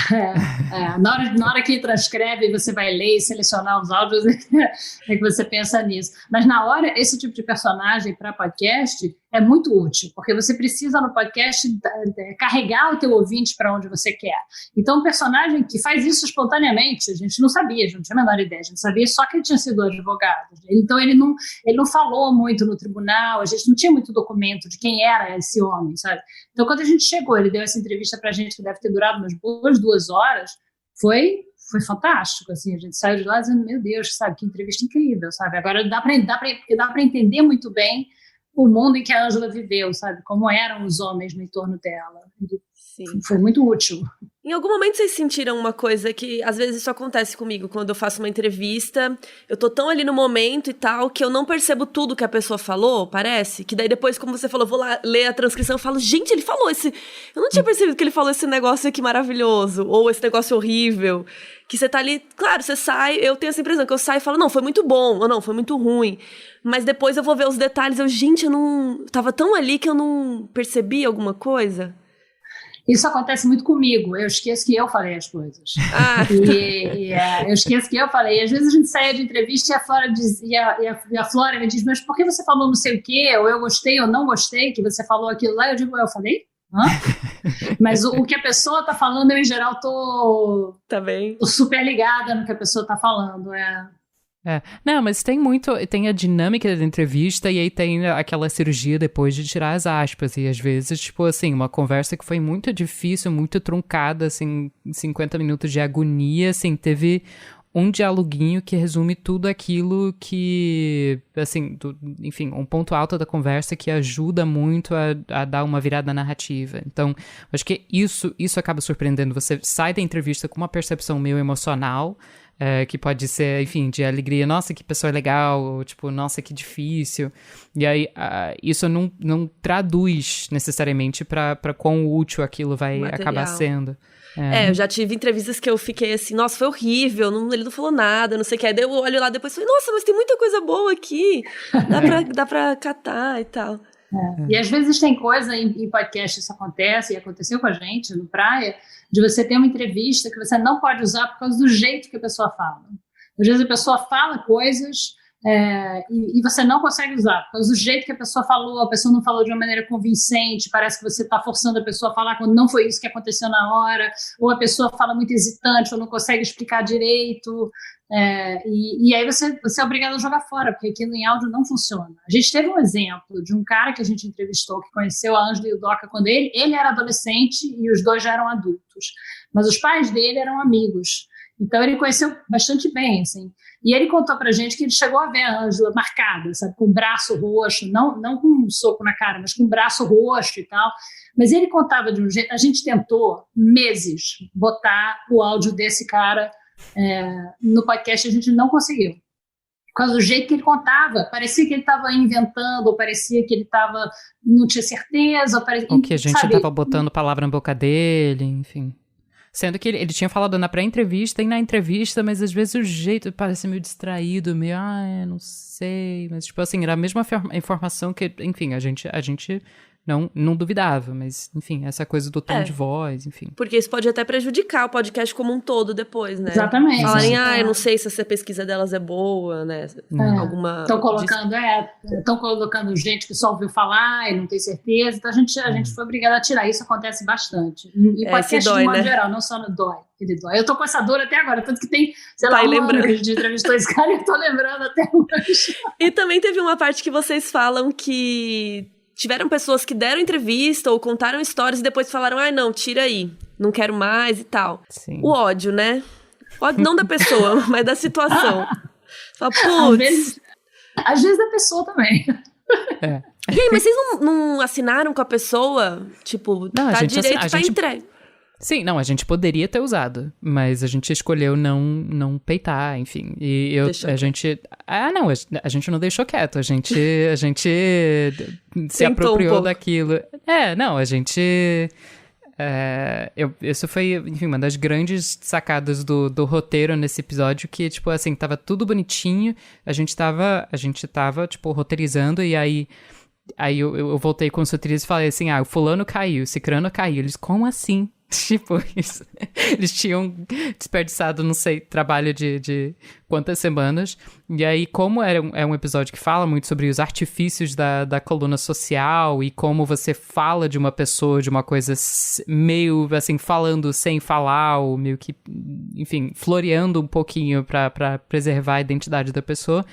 Na hora que transcreve, você vai ler e selecionar os áudios, é que você pensa nisso. Mas na hora, esse tipo de personagem para podcast, é muito útil, porque você precisa no podcast carregar o teu ouvinte para onde você quer. Então, um personagem que faz isso espontaneamente, a gente não sabia, a gente não tinha a menor ideia, a gente sabia só que ele tinha sido advogado. Então, ele não falou muito no tribunal, a gente não tinha muito documento de quem era esse homem, sabe? Então, quando a gente chegou, ele deu essa entrevista para a gente, que deve ter durado umas boas 2 horas, foi fantástico, assim, a gente saiu de lá dizendo, meu Deus, sabe, que entrevista incrível, sabe? Agora dá para entender muito bem o mundo em que a Ângela viveu, sabe? Como eram os homens no entorno dela. Sim. Foi muito útil. Em algum momento vocês sentiram uma coisa que, às vezes isso acontece comigo, quando eu faço uma entrevista, eu tô tão ali no momento e tal, que eu não percebo tudo que a pessoa falou, parece, que daí depois, como você falou, eu vou lá ler a transcrição e falo, gente, ele falou esse... Eu não tinha percebido que ele falou esse negócio aqui maravilhoso, ou esse negócio horrível, que você tá ali, claro, você sai, eu tenho essa impressão que eu saio e falo, não, foi muito bom, ou não, foi muito ruim, mas depois eu vou ver os detalhes, gente, eu não... Tava tão ali que eu não percebi alguma coisa. Isso acontece muito comigo, eu esqueço que eu falei as coisas. Eu esqueço que eu falei. Às vezes a gente saía de entrevista e a Flora a Flora me diz, mas por que você falou não sei o quê? Ou eu gostei ou não gostei que você falou aquilo lá? Eu digo, eu falei? Hã? Mas o que a pessoa tá falando, eu em geral tô super ligada no que a pessoa tá falando. Não, mas tem a dinâmica da entrevista e aí tem aquela cirurgia depois de tirar as aspas, e às vezes, tipo assim, uma conversa que foi muito difícil, muito truncada, assim, 50 minutos de agonia, assim, teve um dialoguinho que resume tudo aquilo que, assim, enfim, um ponto alto da conversa que ajuda muito a dar uma virada narrativa. Então, acho que isso acaba surpreendendo. Você sai da entrevista com uma percepção meio emocional, que pode ser, enfim, de alegria, nossa, que pessoa legal, ou, tipo, nossa, que difícil. E aí, isso não traduz necessariamente para quão útil aquilo vai acabar sendo. Eu já tive entrevistas que eu fiquei assim, nossa, foi horrível, ele não falou nada, não sei o que. Aí eu olho lá depois e falei, nossa, mas tem muita coisa boa aqui, dá pra catar e tal. E às vezes tem coisa em podcast, isso acontece, e aconteceu com a gente no Praia, de você ter uma entrevista que você não pode usar por causa do jeito que a pessoa fala. Às vezes a pessoa fala coisas e você não consegue usar por causa do jeito que a pessoa não falou de uma maneira convincente, parece que você está forçando a pessoa a falar quando não foi isso que aconteceu na hora, ou a pessoa fala muito hesitante, ou não consegue explicar direito, e aí você é obrigado a jogar fora, porque aquilo em áudio não funciona. A gente teve um exemplo de um cara que a gente entrevistou, que conheceu a Ângela e o Doca quando ele era adolescente e os dois já eram adultos, mas os pais dele eram amigos. Então, ele conheceu bastante bem, assim. E ele contou pra gente que ele chegou a ver a Ângela marcada, sabe, com o braço roxo, não com um soco na cara, mas com o braço roxo e tal. Mas ele contava de um jeito... A gente tentou, meses, botar o áudio desse cara no podcast, a gente não conseguiu. Por causa do jeito que ele contava. Parecia que ele estava inventando, ou parecia que ele não tinha certeza. Ou que a gente estava botando palavra na boca dele, enfim... Sendo que ele tinha falado na pré-entrevista e na entrevista, mas às vezes o jeito parece meio distraído, meio, não sei. Mas, tipo assim, era a mesma informação que, enfim, a gente não duvidava. Mas, enfim, essa coisa do tom de voz, enfim. Porque isso pode até prejudicar o podcast como um todo depois, né? Exatamente. Falarem, eu não sei se essa pesquisa delas é boa, né? Alguma... Estão colocando gente que só ouviu falar e não tem certeza. Então, a gente foi obrigada a tirar. Isso acontece bastante. E podcast dói, de modo né? geral, não só no dói. Ele dói. Eu tô com essa dor até agora, tanto que tem, sei lá, um ano que a gente entrevistou esse cara e eu tô lembrando até hoje. E também teve uma parte que vocês falam que tiveram pessoas que deram entrevista ou contaram histórias e depois falaram, não, tira aí, não quero mais e tal. Sim. O ódio, né? O ódio não da pessoa, mas da situação. Fala, putz. Às vezes da pessoa também. E aí, mas vocês não assinaram com a pessoa? Tipo, não, tá direito, tá entregue. Sim, não, a gente poderia ter usado, mas a gente escolheu não peitar, enfim. E a gente não deixou quieto, a gente se apropriou daquilo. A gente... isso foi, enfim, uma das grandes sacadas do roteiro nesse episódio, que, tipo, assim, tava tudo bonitinho, a gente tava, tipo, roteirizando, e aí eu voltei com os roteiristas e falei assim, o fulano caiu, o cicrano caiu. Eles, como assim? Tipo, isso. Eles tinham desperdiçado, não sei, trabalho de quantas semanas. E aí, como é um episódio que fala muito sobre os artifícios da coluna social e como você fala de uma pessoa, de uma coisa meio, assim, falando sem falar, ou meio que, enfim, floreando um pouquinho pra preservar a identidade da pessoa.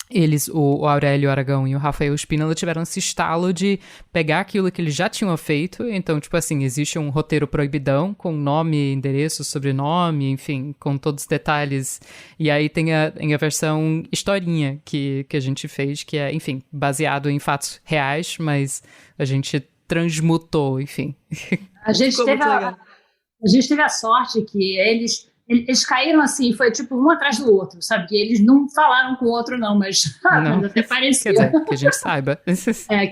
Eles, o Aurélio Aragão e o Rafael Spínola, tiveram esse estalo de pegar aquilo que eles já tinham feito. Então, tipo assim, existe um roteiro proibidão com nome, endereço, sobrenome, enfim, com todos os detalhes. E aí tem a versão historinha que a gente fez, que é, enfim, baseado em fatos reais, mas a gente transmutou, enfim. A gente teve a sorte que eles caíram assim, foi tipo um atrás do outro, sabe? Que eles não falaram com o outro, não, mas até parecia. Quer dizer, que a gente saiba.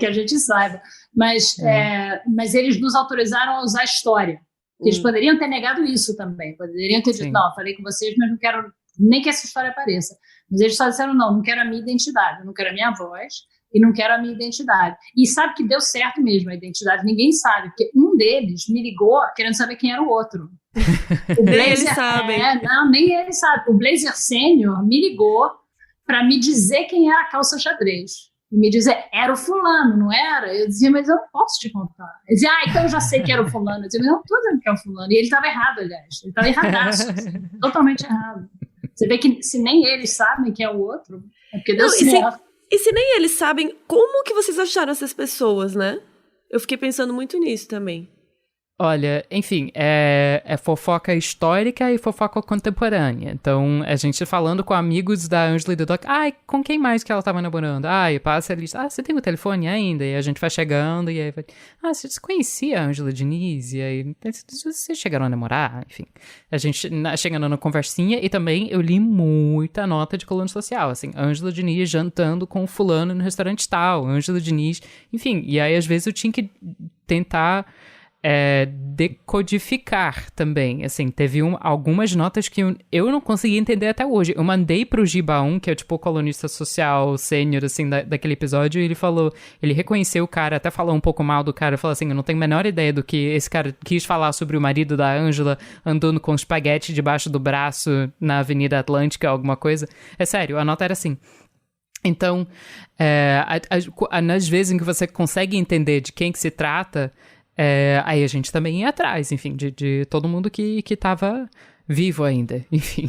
Que a gente saiba. Mas eles nos autorizaram a usar a história. Eles poderiam ter negado isso também. Poderiam ter dito, não, eu falei com vocês, mas não quero nem que essa história apareça. Mas eles só disseram, não quero a minha identidade, eu não quero a minha voz e não quero a minha identidade. E sabe que deu certo mesmo a identidade, ninguém sabe, porque um deles me ligou querendo saber quem era o outro. Nem eles sabem. Nem eles sabem. O Blazer Sênior me ligou para me dizer quem era a calça xadrez. E me dizer, era o fulano, não era? Eu dizia, mas eu não posso te contar. Ele dizia, então eu já sei que era o fulano. Eu dizia, mas eu não estou dizendo que é o fulano. E ele estava errado, aliás. Ele estava erradaço. Totalmente errado. Você vê que se nem eles sabem quem é o outro, é porque deu certo. E se nem eles sabem, como que vocês acharam essas pessoas, né? Eu fiquei pensando muito nisso também. Olha, enfim, é fofoca histórica e fofoca contemporânea. Então, a gente falando com amigos da Ângela e do Doc, com quem mais que ela tava namorando? Passa a lista, você tem o telefone ainda? E a gente vai chegando e aí vai, você conhecia a Ângela Diniz? E aí, vocês chegaram a namorar? Enfim, a gente chegando na conversinha e também eu li muita nota de coluna social, assim, Ângela Diniz jantando com fulano no restaurante tal, Ângela Diniz, enfim, e aí às vezes eu tinha que tentar decodificar também, assim, teve algumas notas que eu não consegui entender até hoje. Eu mandei pro Gibaum, que é tipo o colunista social sênior, assim, daquele episódio, e ele reconheceu o cara, até falou um pouco mal do cara, falou assim, eu não tenho a menor ideia do que esse cara quis falar sobre o marido da Ângela andando com espaguete debaixo do braço na Avenida Atlântica, alguma coisa. É sério, a nota era assim. Então, nas vezes em que você consegue entender de quem que se trata, aí a gente também ia atrás, enfim, de todo mundo que tava vivo ainda, enfim.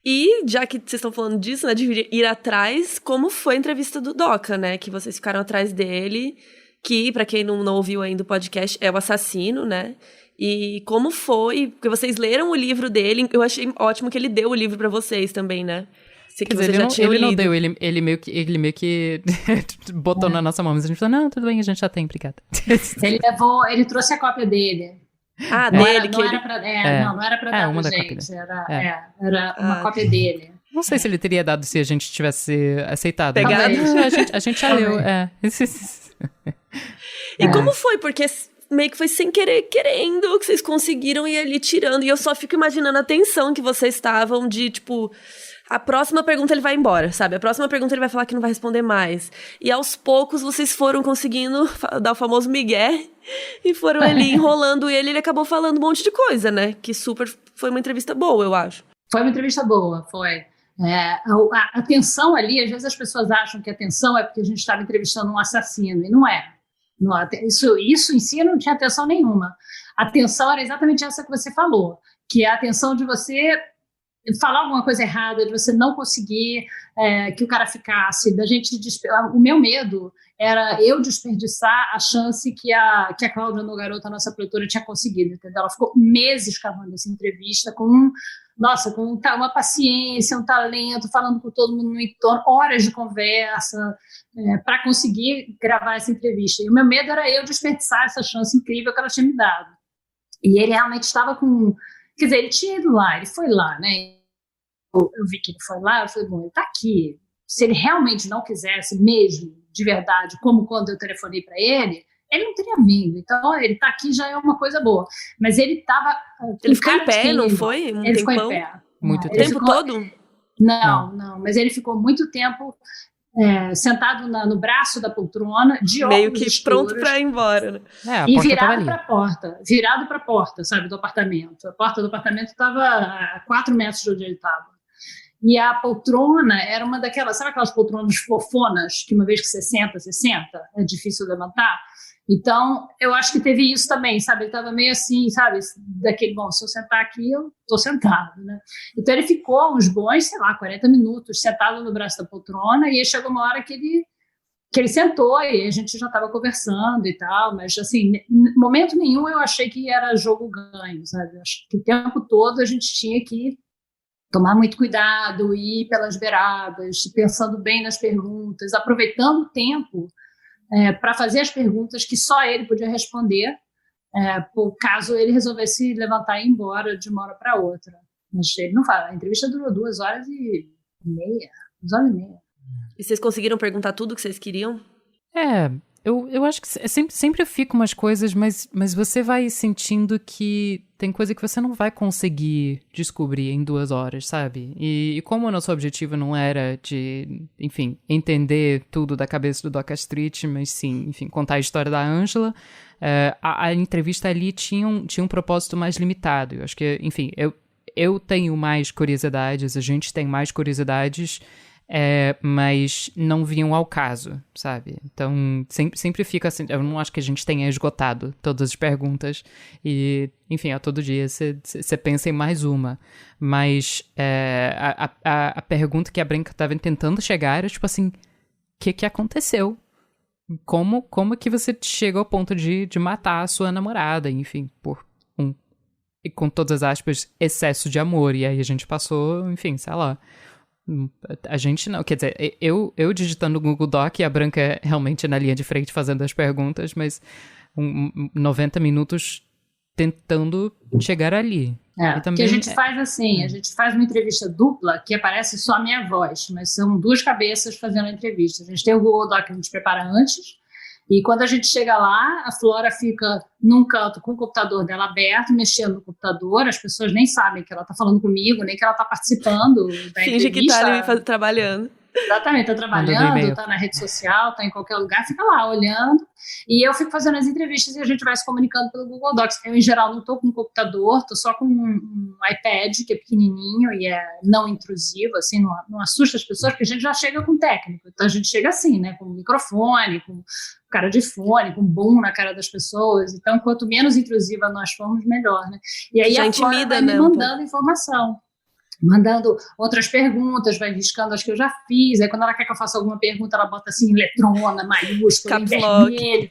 E, já que vocês estão falando disso, né, de ir atrás, como foi a entrevista do Doca, né, que vocês ficaram atrás dele, que, pra quem não ouviu ainda o podcast, é o assassino, né, e como foi, porque vocês leram o livro dele, eu achei ótimo que ele deu o livro pra vocês também, né. Quer dizer, ele não deu, ele meio que botou na nossa mão, mas a gente falou, não, tudo bem, a gente já tem, obrigada. Ele trouxe a cópia dele. Não era pra dar uma pra da gente, era uma cópia dele. Não sei se ele teria dado se a gente tivesse aceitado. Pegado. A gente já leu, E como foi? Porque meio que foi sem querer, querendo, que vocês conseguiram ir ali tirando, e eu só fico imaginando a tensão que vocês estavam de, tipo... A próxima pergunta ele vai embora, sabe? A próxima pergunta ele vai falar que não vai responder mais. E aos poucos vocês foram conseguindo dar o famoso migué e foram ali enrolando ele acabou falando um monte de coisa, né? Que foi uma entrevista boa, eu acho. Foi uma entrevista boa, foi. A tensão ali, às vezes as pessoas acham que a tensão é porque a gente estava entrevistando um assassino, e não é. Isso em si não tinha tensão nenhuma. A tensão era exatamente essa que você falou, que é a tensão de você... falar alguma coisa errada, de você não conseguir que o cara ficasse, o meu medo era eu desperdiçar a chance que a Cláudia Nogaroto, a nossa produtora, tinha conseguido, entendeu? Ela ficou meses cavando essa entrevista com uma paciência, um talento, falando com todo mundo no entorno, horas de conversa, para conseguir gravar essa entrevista. E o meu medo era eu desperdiçar essa chance incrível que ela tinha me dado. E ele realmente estava com... Quer dizer, ele tinha ido lá, ele foi lá, né? Eu vi que ele foi lá, eu falei, bom, ele tá aqui. Se ele realmente não quisesse mesmo, de verdade, como quando eu telefonei para ele não teria vindo. Então, ele tá aqui já é uma coisa boa. Mas ele tava... Ele ficou em pé, não foi? Ele ficou em pé. Muito tempo. O tempo todo? Não, mas ele ficou muito tempo sentado no braço da poltrona, de óculos Meio que escuros, pronto pra ir embora, né? e virado para a porta, sabe, do apartamento. A porta do apartamento estava a 4 metros de onde ele estava. E a poltrona era uma daquelas, sabe aquelas poltronas fofonas, que uma vez que você senta, é difícil levantar? Então, eu acho que teve isso também, sabe? Ele estava meio assim, sabe? Daquele, bom, se eu sentar aqui, eu estou sentado, né? Então, ele ficou uns bons, 40 minutos sentado no braço da poltrona, e aí chegou uma hora que ele sentou e a gente já estava conversando e tal, mas, assim, em momento nenhum eu achei que era jogo ganho, sabe? Eu acho que o tempo todo a gente tinha que tomar muito cuidado, ir pelas beiradas, pensando bem nas perguntas, aproveitando o tempo para fazer as perguntas que só ele podia responder, por caso ele resolvesse levantar e ir embora de uma hora para outra. Mas ele não fala. A entrevista durou 2 horas e meia. 2 horas e meia. E vocês conseguiram perguntar tudo o que vocês queriam? Eu acho que sempre fica umas coisas, mas você vai sentindo que tem coisa que você não vai conseguir descobrir em 2 horas, sabe? E como o nosso objetivo não era de, enfim, entender tudo da cabeça do Doca Street, mas sim, enfim, contar a história da Ângela, a entrevista ali tinha um propósito mais limitado. Eu acho que, enfim, eu tenho mais curiosidades, a gente tem mais curiosidades, mas não vinham ao caso, sabe? Então, sempre fica assim, eu não acho que a gente tenha esgotado todas as perguntas e, enfim, a todo dia você pensa em mais uma. Mas a pergunta que a Branca estava tentando chegar era, tipo assim, o que aconteceu? Como que você chegou ao ponto de matar a sua namorada, enfim, por e com todas as aspas, excesso de amor. E aí a gente passou, enfim, sei lá. A gente não, quer dizer, eu digitando no Google Doc e a Branca realmente na linha de frente fazendo as perguntas, mas 90 minutos tentando chegar ali. E também, que a gente faz assim, a gente faz uma entrevista dupla que aparece só a minha voz, mas são 2 cabeças fazendo a entrevista. A gente tem o Google Doc que a gente prepara antes, e quando a gente chega lá, a Flora fica num canto com o computador dela aberto, mexendo no computador, as pessoas nem sabem que ela está falando comigo, nem que ela está participando da Finge entrevista. que está ali trabalhando. Exatamente, está trabalhando, está na rede social, está em qualquer lugar, fica lá olhando. E eu fico fazendo as entrevistas e a gente vai se comunicando pelo Google Docs. Eu, em geral, não estou com um computador, estou só com um iPad, que é pequenininho e é não intrusivo, assim, não assusta as pessoas, porque a gente já chega com técnico. Então a gente chega assim, né, com microfone, com cara de fone, com boom na cara das pessoas. Então, quanto menos intrusiva nós formos, melhor, né? E aí já a Flora vai me mandando informação. Mandando outras perguntas, vai riscando as que eu já fiz. Aí, quando ela quer que eu faça alguma pergunta, ela bota assim, letrona, maiúscula, em vermelho.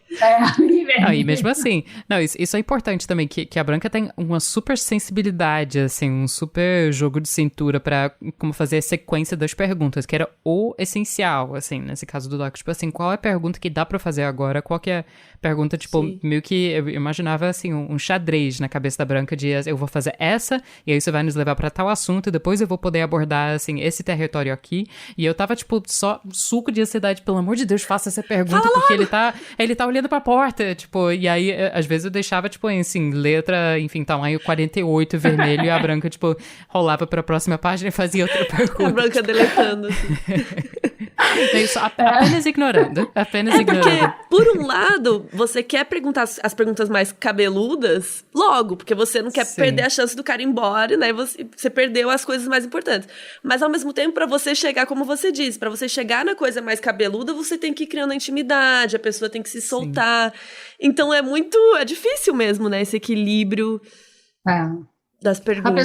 Em vermelho. E mesmo assim, não, isso é importante também, que a Branca tem uma super sensibilidade, assim, um super jogo de cintura pra como fazer a sequência das perguntas, que era o essencial, assim, nesse caso do Doc. Tipo assim, qual é a pergunta que dá pra fazer agora? Qual que é a pergunta, tipo, sim, meio que eu imaginava, assim, um xadrez na cabeça da Branca de eu vou fazer essa, e aí você vai nos levar pra tal assunto, e depois eu vou poder abordar, assim, esse território aqui. E eu tava, tipo, só suco de ansiedade, pelo amor de Deus, faça essa pergunta, porque ele tá olhando pra porta, tipo, e aí, às vezes eu deixava, tipo, assim, letra, enfim, tamanho 48, vermelho, e a Branca, tipo, rolava pra próxima página e fazia outra pergunta. A Branca deletando, assim. É isso, apenas ignorando. Porque, por um lado, você quer perguntar as perguntas mais cabeludas logo, porque você não quer perder a chance do cara ir embora, né? Você perdeu as coisas mais importantes. Mas, ao mesmo tempo, pra você chegar, como você disse, pra você chegar na coisa mais cabeluda, você tem que ir criando a intimidade, a pessoa tem que se soltar. Sim. Então, é difícil mesmo, né? Esse equilíbrio das perguntas. A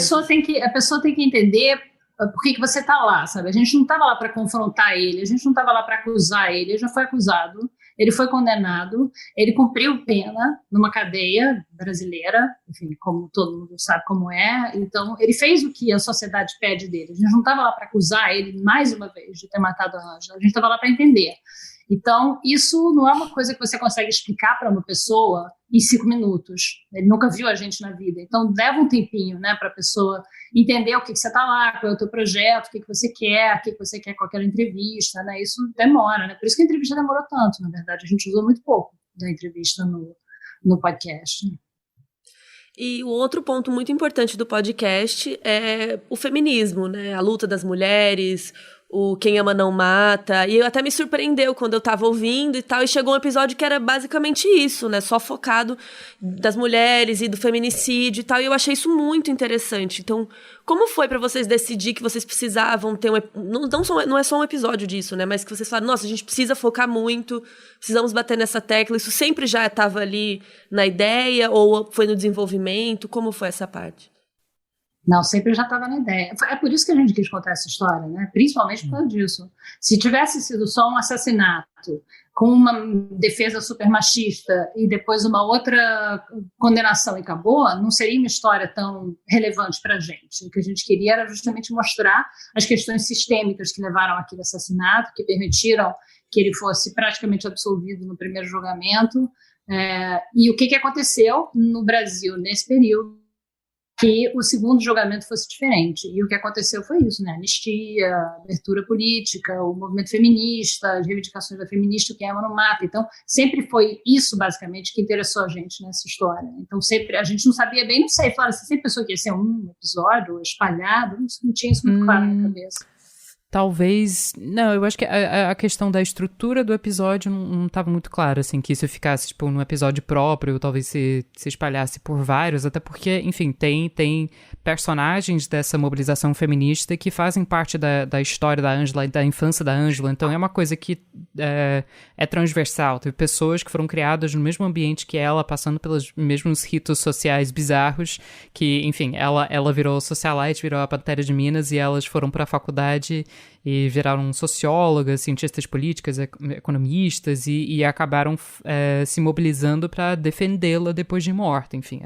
pessoa tem que entender por que você está lá, sabe? A gente não estava lá para confrontar ele, a gente não estava lá para acusar ele já foi acusado, ele foi condenado, ele cumpriu pena numa cadeia brasileira, enfim, como todo mundo sabe como é, então ele fez o que a sociedade pede dele, a gente não estava lá para acusar ele mais uma vez de ter matado a Ângela, a gente estava lá para entender. Então, isso não é uma coisa que você consegue explicar para uma pessoa em 5 minutos. Ele nunca viu a gente na vida. Então, leva um tempinho, né, para a pessoa entender o que você está lá, qual é o teu projeto, o que você quer, o que você quer com aquela entrevista, né? Isso demora, né? Por isso que a entrevista demorou tanto, na verdade. A gente usou muito pouco da entrevista no podcast. E o outro ponto muito importante do podcast é o feminismo, né? A luta das mulheres, o Quem Ama Não Mata, e até me surpreendeu quando eu tava ouvindo e tal, e chegou um episódio que era basicamente isso, né, só focado das mulheres e do feminicídio e tal, e eu achei isso muito interessante. Então, como foi pra vocês decidir que vocês precisavam ter não é só um episódio disso, né, mas que vocês falaram, nossa, a gente precisa focar muito, precisamos bater nessa tecla, isso sempre já estava ali na ideia, ou foi no desenvolvimento, como foi essa parte? Não, sempre já estava na ideia. É por isso que a gente quis contar essa história, né? Principalmente por causa disso. Se tivesse sido só um assassinato com uma defesa super machista e depois uma outra condenação e acabou, não seria uma história tão relevante para a gente. O que a gente queria era justamente mostrar as questões sistêmicas que levaram àquele assassinato, que permitiram que ele fosse praticamente absolvido no primeiro julgamento. E o que aconteceu no Brasil nesse período, que o segundo julgamento fosse diferente. E o que aconteceu foi isso, né? Anistia, abertura política, o movimento feminista, as reivindicações da feminista, que Ama Não Mata. Então, sempre foi isso, basicamente, que interessou a gente nessa história. Então, sempre, a gente não sabia bem, não sei, falaram, você sempre pensou que ia ser um episódio espalhado, não tinha isso muito claro na minha cabeça. Talvez... Não, eu acho que a questão da estrutura do episódio não estava muito clara, assim, que isso ficasse, tipo, num episódio próprio, talvez se espalhasse por vários, até porque, enfim, tem personagens dessa mobilização feminista que fazem parte da história da Ângela e da infância da Ângela, então é uma coisa que é transversal. Teve pessoas que foram criadas no mesmo ambiente que ela, passando pelos mesmos ritos sociais bizarros, que, enfim, ela virou socialite, virou a Pantera de Minas, e elas foram para a faculdade e viraram sociólogas, cientistas políticas, economistas, e acabaram se mobilizando para defendê-la depois de morta, enfim,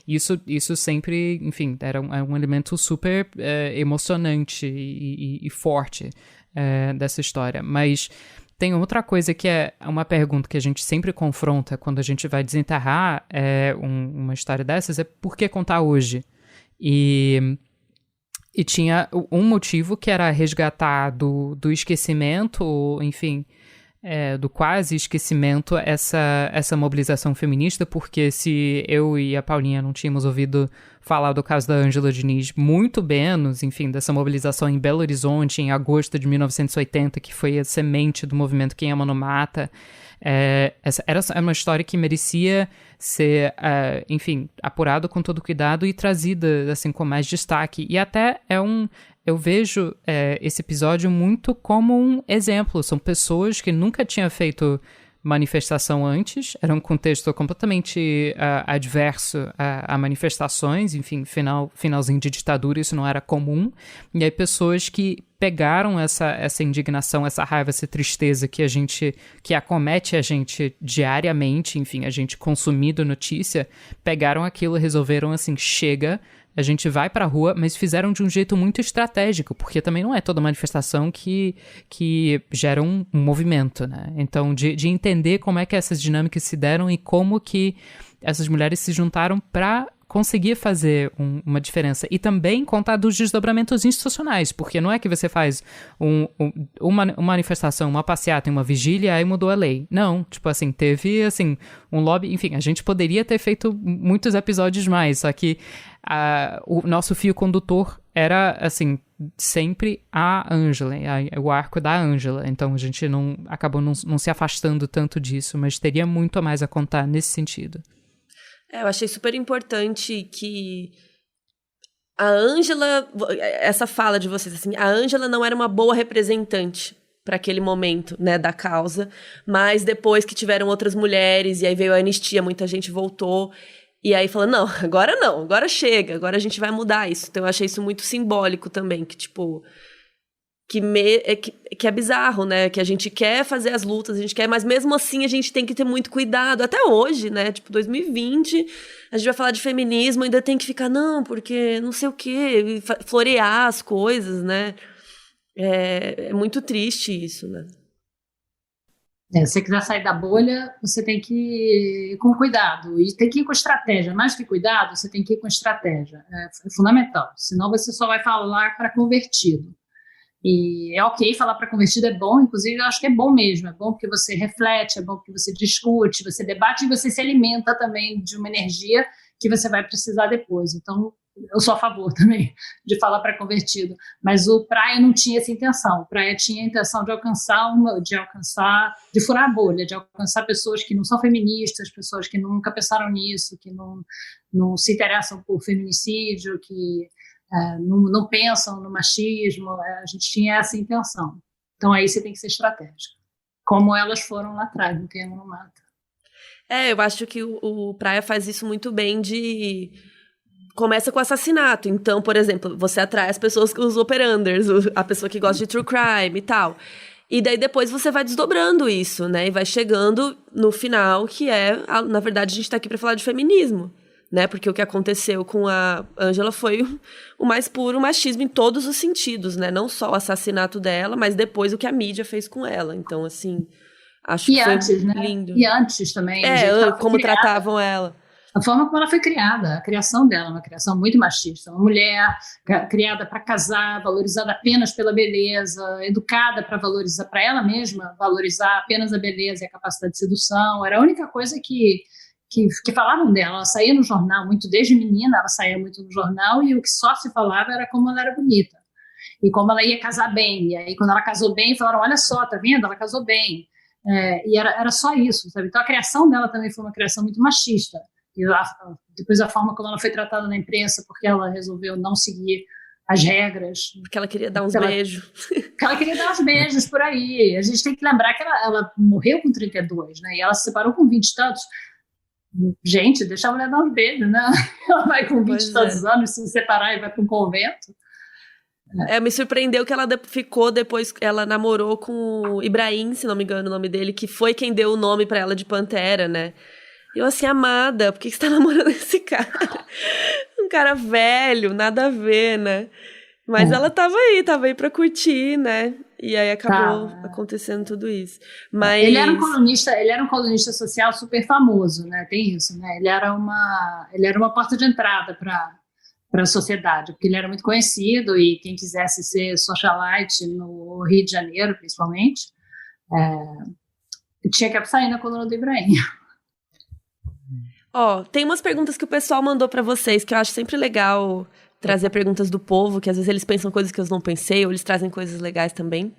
isso sempre, enfim, era um elemento super emocionante e forte dessa história. Mas tem outra coisa que é uma pergunta que a gente sempre confronta quando a gente vai desenterrar uma história dessas, é por que contar hoje? E tinha um motivo que era resgatar do esquecimento, enfim, do quase esquecimento, essa mobilização feminista, porque se eu e a Paulinha não tínhamos ouvido falar do caso da Ângela Diniz, muito menos, enfim, dessa mobilização em Belo Horizonte, em agosto de 1980, que foi a semente do movimento Quem Ama Não Mata, essa era uma história que merecia ser, enfim, apurada com todo cuidado e trazida, assim, com mais destaque. E até eu vejo esse episódio muito como um exemplo. São pessoas que nunca tinham feito manifestação antes, era um contexto completamente adverso a manifestações, enfim, finalzinho de ditadura, isso não era comum, e aí pessoas que pegaram essa indignação, essa raiva, essa tristeza que acomete a gente diariamente, enfim, a gente consumindo notícia, pegaram aquilo e resolveram assim, chega, a gente vai pra rua, mas fizeram de um jeito muito estratégico, porque também não é toda manifestação que gera um movimento, né? Então, de entender como é que essas dinâmicas se deram e como que essas mulheres se juntaram pra conseguir fazer uma diferença. E também contar dos desdobramentos institucionais, porque não é que você faz uma manifestação, uma passeata, uma vigília, aí mudou a lei. Não, tipo assim, teve assim, um lobby, enfim, a gente poderia ter feito muitos episódios mais, só que o nosso fio condutor era, assim, sempre a Ângela, o arco da Ângela. Então a gente acabou não se afastando tanto disso, mas teria muito a mais a contar nesse sentido. Eu achei super importante que a Ângela, essa fala de vocês, assim, a Ângela não era uma boa representante para aquele momento, né, da causa, mas depois que tiveram outras mulheres, e aí veio a anistia, muita gente voltou, e aí falou, não, agora chega, agora a gente vai mudar isso. Então eu achei isso muito simbólico também, que tipo... Que é bizarro, né? Que a gente quer fazer as lutas, a gente quer, mas mesmo assim a gente tem que ter muito cuidado. Até hoje, né? Tipo, 2020, a gente vai falar de feminismo, ainda tem que ficar, não, porque não sei o quê, florear as coisas, né? É muito triste isso, né? Se você quiser sair da bolha, você tem que ir com cuidado e tem que ir com estratégia. Mais que cuidado, você tem que ir com estratégia. É fundamental. Senão você só vai falar para convertido. E é ok falar para convertido, é bom, inclusive eu acho que é bom mesmo, é bom porque você reflete, é bom porque você discute, você debate e você se alimenta também de uma energia que você vai precisar depois. Então, eu sou a favor também de falar para convertido, mas o Praia não tinha essa intenção. O Praia tinha a intenção de furar a bolha, de alcançar pessoas que não são feministas, pessoas que nunca pensaram nisso, que não se interessam por feminicídio, que não pensam no machismo. A gente tinha essa intenção. Então aí você tem que ser estratégico, como elas foram lá atrás, no Quem Não Mata. Eu acho que o Praia faz isso muito bem começa com assassinato. Então, por exemplo, você atrai as pessoas, os operanders, a pessoa que gosta de true crime e tal. E daí depois você vai desdobrando isso, né? E vai chegando no final, que na verdade, a gente tá aqui pra falar de feminismo, né? Porque o que aconteceu com a Ângela foi o mais puro machismo em todos os sentidos, né? Não só o assassinato dela, mas depois o que a mídia fez com ela. Então, assim, acho que foi lindo. E antes também. Como tratavam ela. A forma como ela foi criada, a criação dela, uma criação muito machista. Uma mulher criada para casar, valorizada apenas pela beleza, educada para valorizar, para ela mesma, valorizar apenas a beleza e a capacidade de sedução. Era a única coisa que falavam dela. Ela saía no jornal, muito desde menina, ela saía muito no jornal, e o que só se falava era como ela era bonita. E como ela ia casar bem. E aí, quando ela casou bem, falaram, olha só, tá vendo? Ela casou bem. E era só isso, sabe? Então, a criação dela também foi uma criação muito machista. E depois a forma como ela foi tratada na imprensa, porque ela resolveu não seguir as regras. Porque ela queria dar uns beijos. Porque ela queria dar uns beijos por aí. A gente tem que lembrar que ela morreu com 32, né? E ela se separou com 20 e tantos. Gente, deixa a mulher dar uns beijos, né? Ela vai com 20 e tantos anos se separar e vai para um convento. Me surpreendeu que ela ficou depois, ela namorou com o Ibrahim, se não me engano o nome dele, que foi quem deu o nome pra ela de Pantera, né? Eu assim, amada, por que você tá namorando esse cara? Um cara velho, nada a ver, né? Mas ela tava aí pra curtir, né? E aí acabou acontecendo tudo isso. Mas... Ele era um colunista social super famoso, né? Tem isso, né? Ele era uma porta de entrada para a sociedade, porque ele era muito conhecido, e quem quisesse ser socialite no Rio de Janeiro, principalmente, tinha que sair na coluna do Ibrahim. Tem umas perguntas que o pessoal mandou pra vocês, que eu acho sempre legal trazer perguntas do povo, que às vezes eles pensam coisas que eu não pensei, ou eles trazem coisas legais também.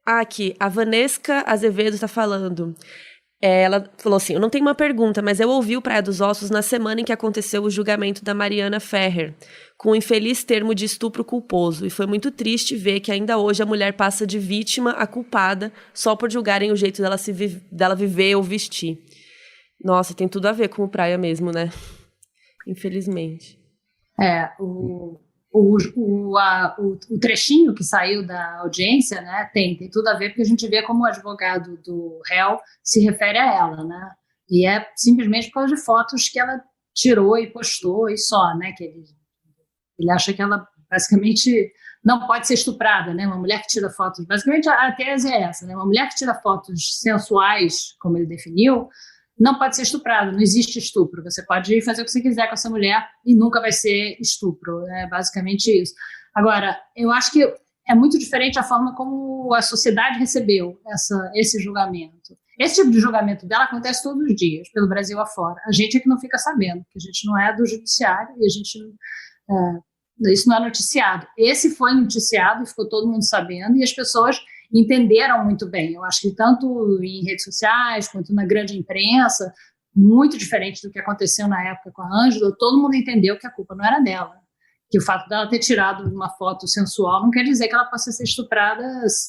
Aqui, a Vanesca Azevedo tá falando. Ela falou assim, eu não tenho uma pergunta, mas eu ouvi o Praia dos Ossos na semana em que aconteceu o julgamento da Mariana Ferrer, com o infeliz termo de estupro culposo, e foi muito triste ver que ainda hoje a mulher passa de vítima a culpada só por julgarem o jeito dela viver ou vestir. Nossa, tem tudo a ver com o Praia mesmo, né? Infelizmente. O trechinho que saiu da audiência, né, tem tudo a ver, porque a gente vê como o advogado do réu se refere a ela, né? E é simplesmente por causa de fotos que ela tirou e postou, e só, né? Que ele acha que ela basicamente não pode ser estuprada, né? Uma mulher que tira fotos, basicamente a tese é essa, né? Uma mulher que tira fotos sensuais, como ele definiu, não pode ser estuprada, não existe estupro. Você pode fazer o que você quiser com essa mulher e nunca vai ser estupro. É basicamente isso. Agora, eu acho que é muito diferente a forma como a sociedade recebeu esse julgamento. Esse tipo de julgamento dela acontece todos os dias, pelo Brasil afora. A gente é que não fica sabendo, porque a gente não é do judiciário e a gente isso não é noticiado. Esse foi noticiado e ficou todo mundo sabendo, e as pessoas entenderam muito bem. Eu acho que tanto em redes sociais quanto na grande imprensa, muito diferente do que aconteceu na época com a Ângela, todo mundo entendeu que a culpa não era dela. Que o fato dela ter tirado uma foto sensual não quer dizer que ela possa ser estuprada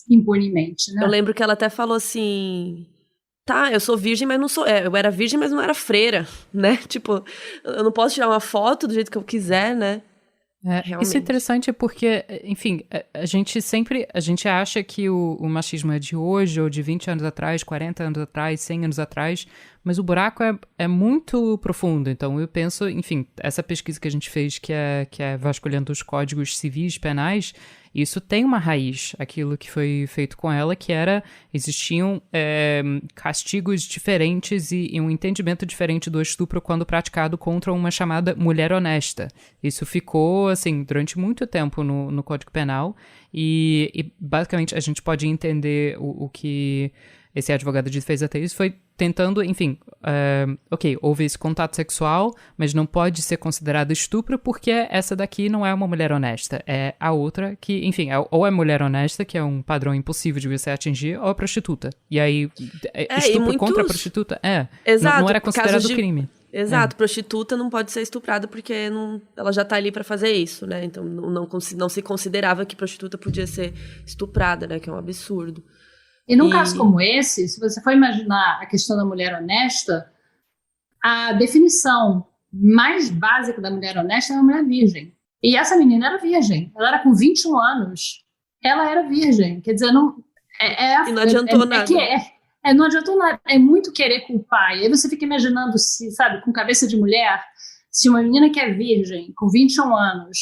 impunemente, né? Eu lembro que ela até falou assim... eu sou virgem, mas não sou... eu era virgem, mas não era freira, né? Tipo, eu não posso tirar uma foto do jeito que eu quiser, né? Isso é interessante porque, enfim, a gente acha que o machismo é de hoje, ou de 20 anos atrás, 40 anos atrás, 100 anos atrás, mas o buraco é muito profundo. Então eu penso, enfim, essa pesquisa que a gente fez, que é vasculhando os códigos civis penais, isso tem uma raiz, aquilo que foi feito com ela, que existiam castigos diferentes e um entendimento diferente do estupro quando praticado contra uma chamada mulher honesta. Isso ficou, assim, durante muito tempo no Código Penal, e basicamente a gente pode entender o que esse advogado de defesa fez foi tentando, enfim, ok, houve esse contato sexual, mas não pode ser considerado estupro porque essa daqui não é uma mulher honesta. É a outra que, enfim, ou é mulher honesta, que é um padrão impossível de você atingir, ou é prostituta. E aí, estupro contra a prostituta? Exato, não era considerado crime. Exato, prostituta não pode ser estuprada porque ela já tá ali pra fazer isso, né? Então não se considerava que prostituta podia ser estuprada, né? Que é um absurdo. E num caso como esse, se você for imaginar a questão da mulher honesta, a definição mais básica da mulher honesta é a mulher virgem. E essa menina era virgem. Ela era com 21 anos. Ela era virgem. Quer dizer, não... E não adiantou nada. Não adiantou nada. É muito querer culpar. E aí você fica imaginando, sabe, com cabeça de mulher, se uma menina que é virgem, com 21 anos,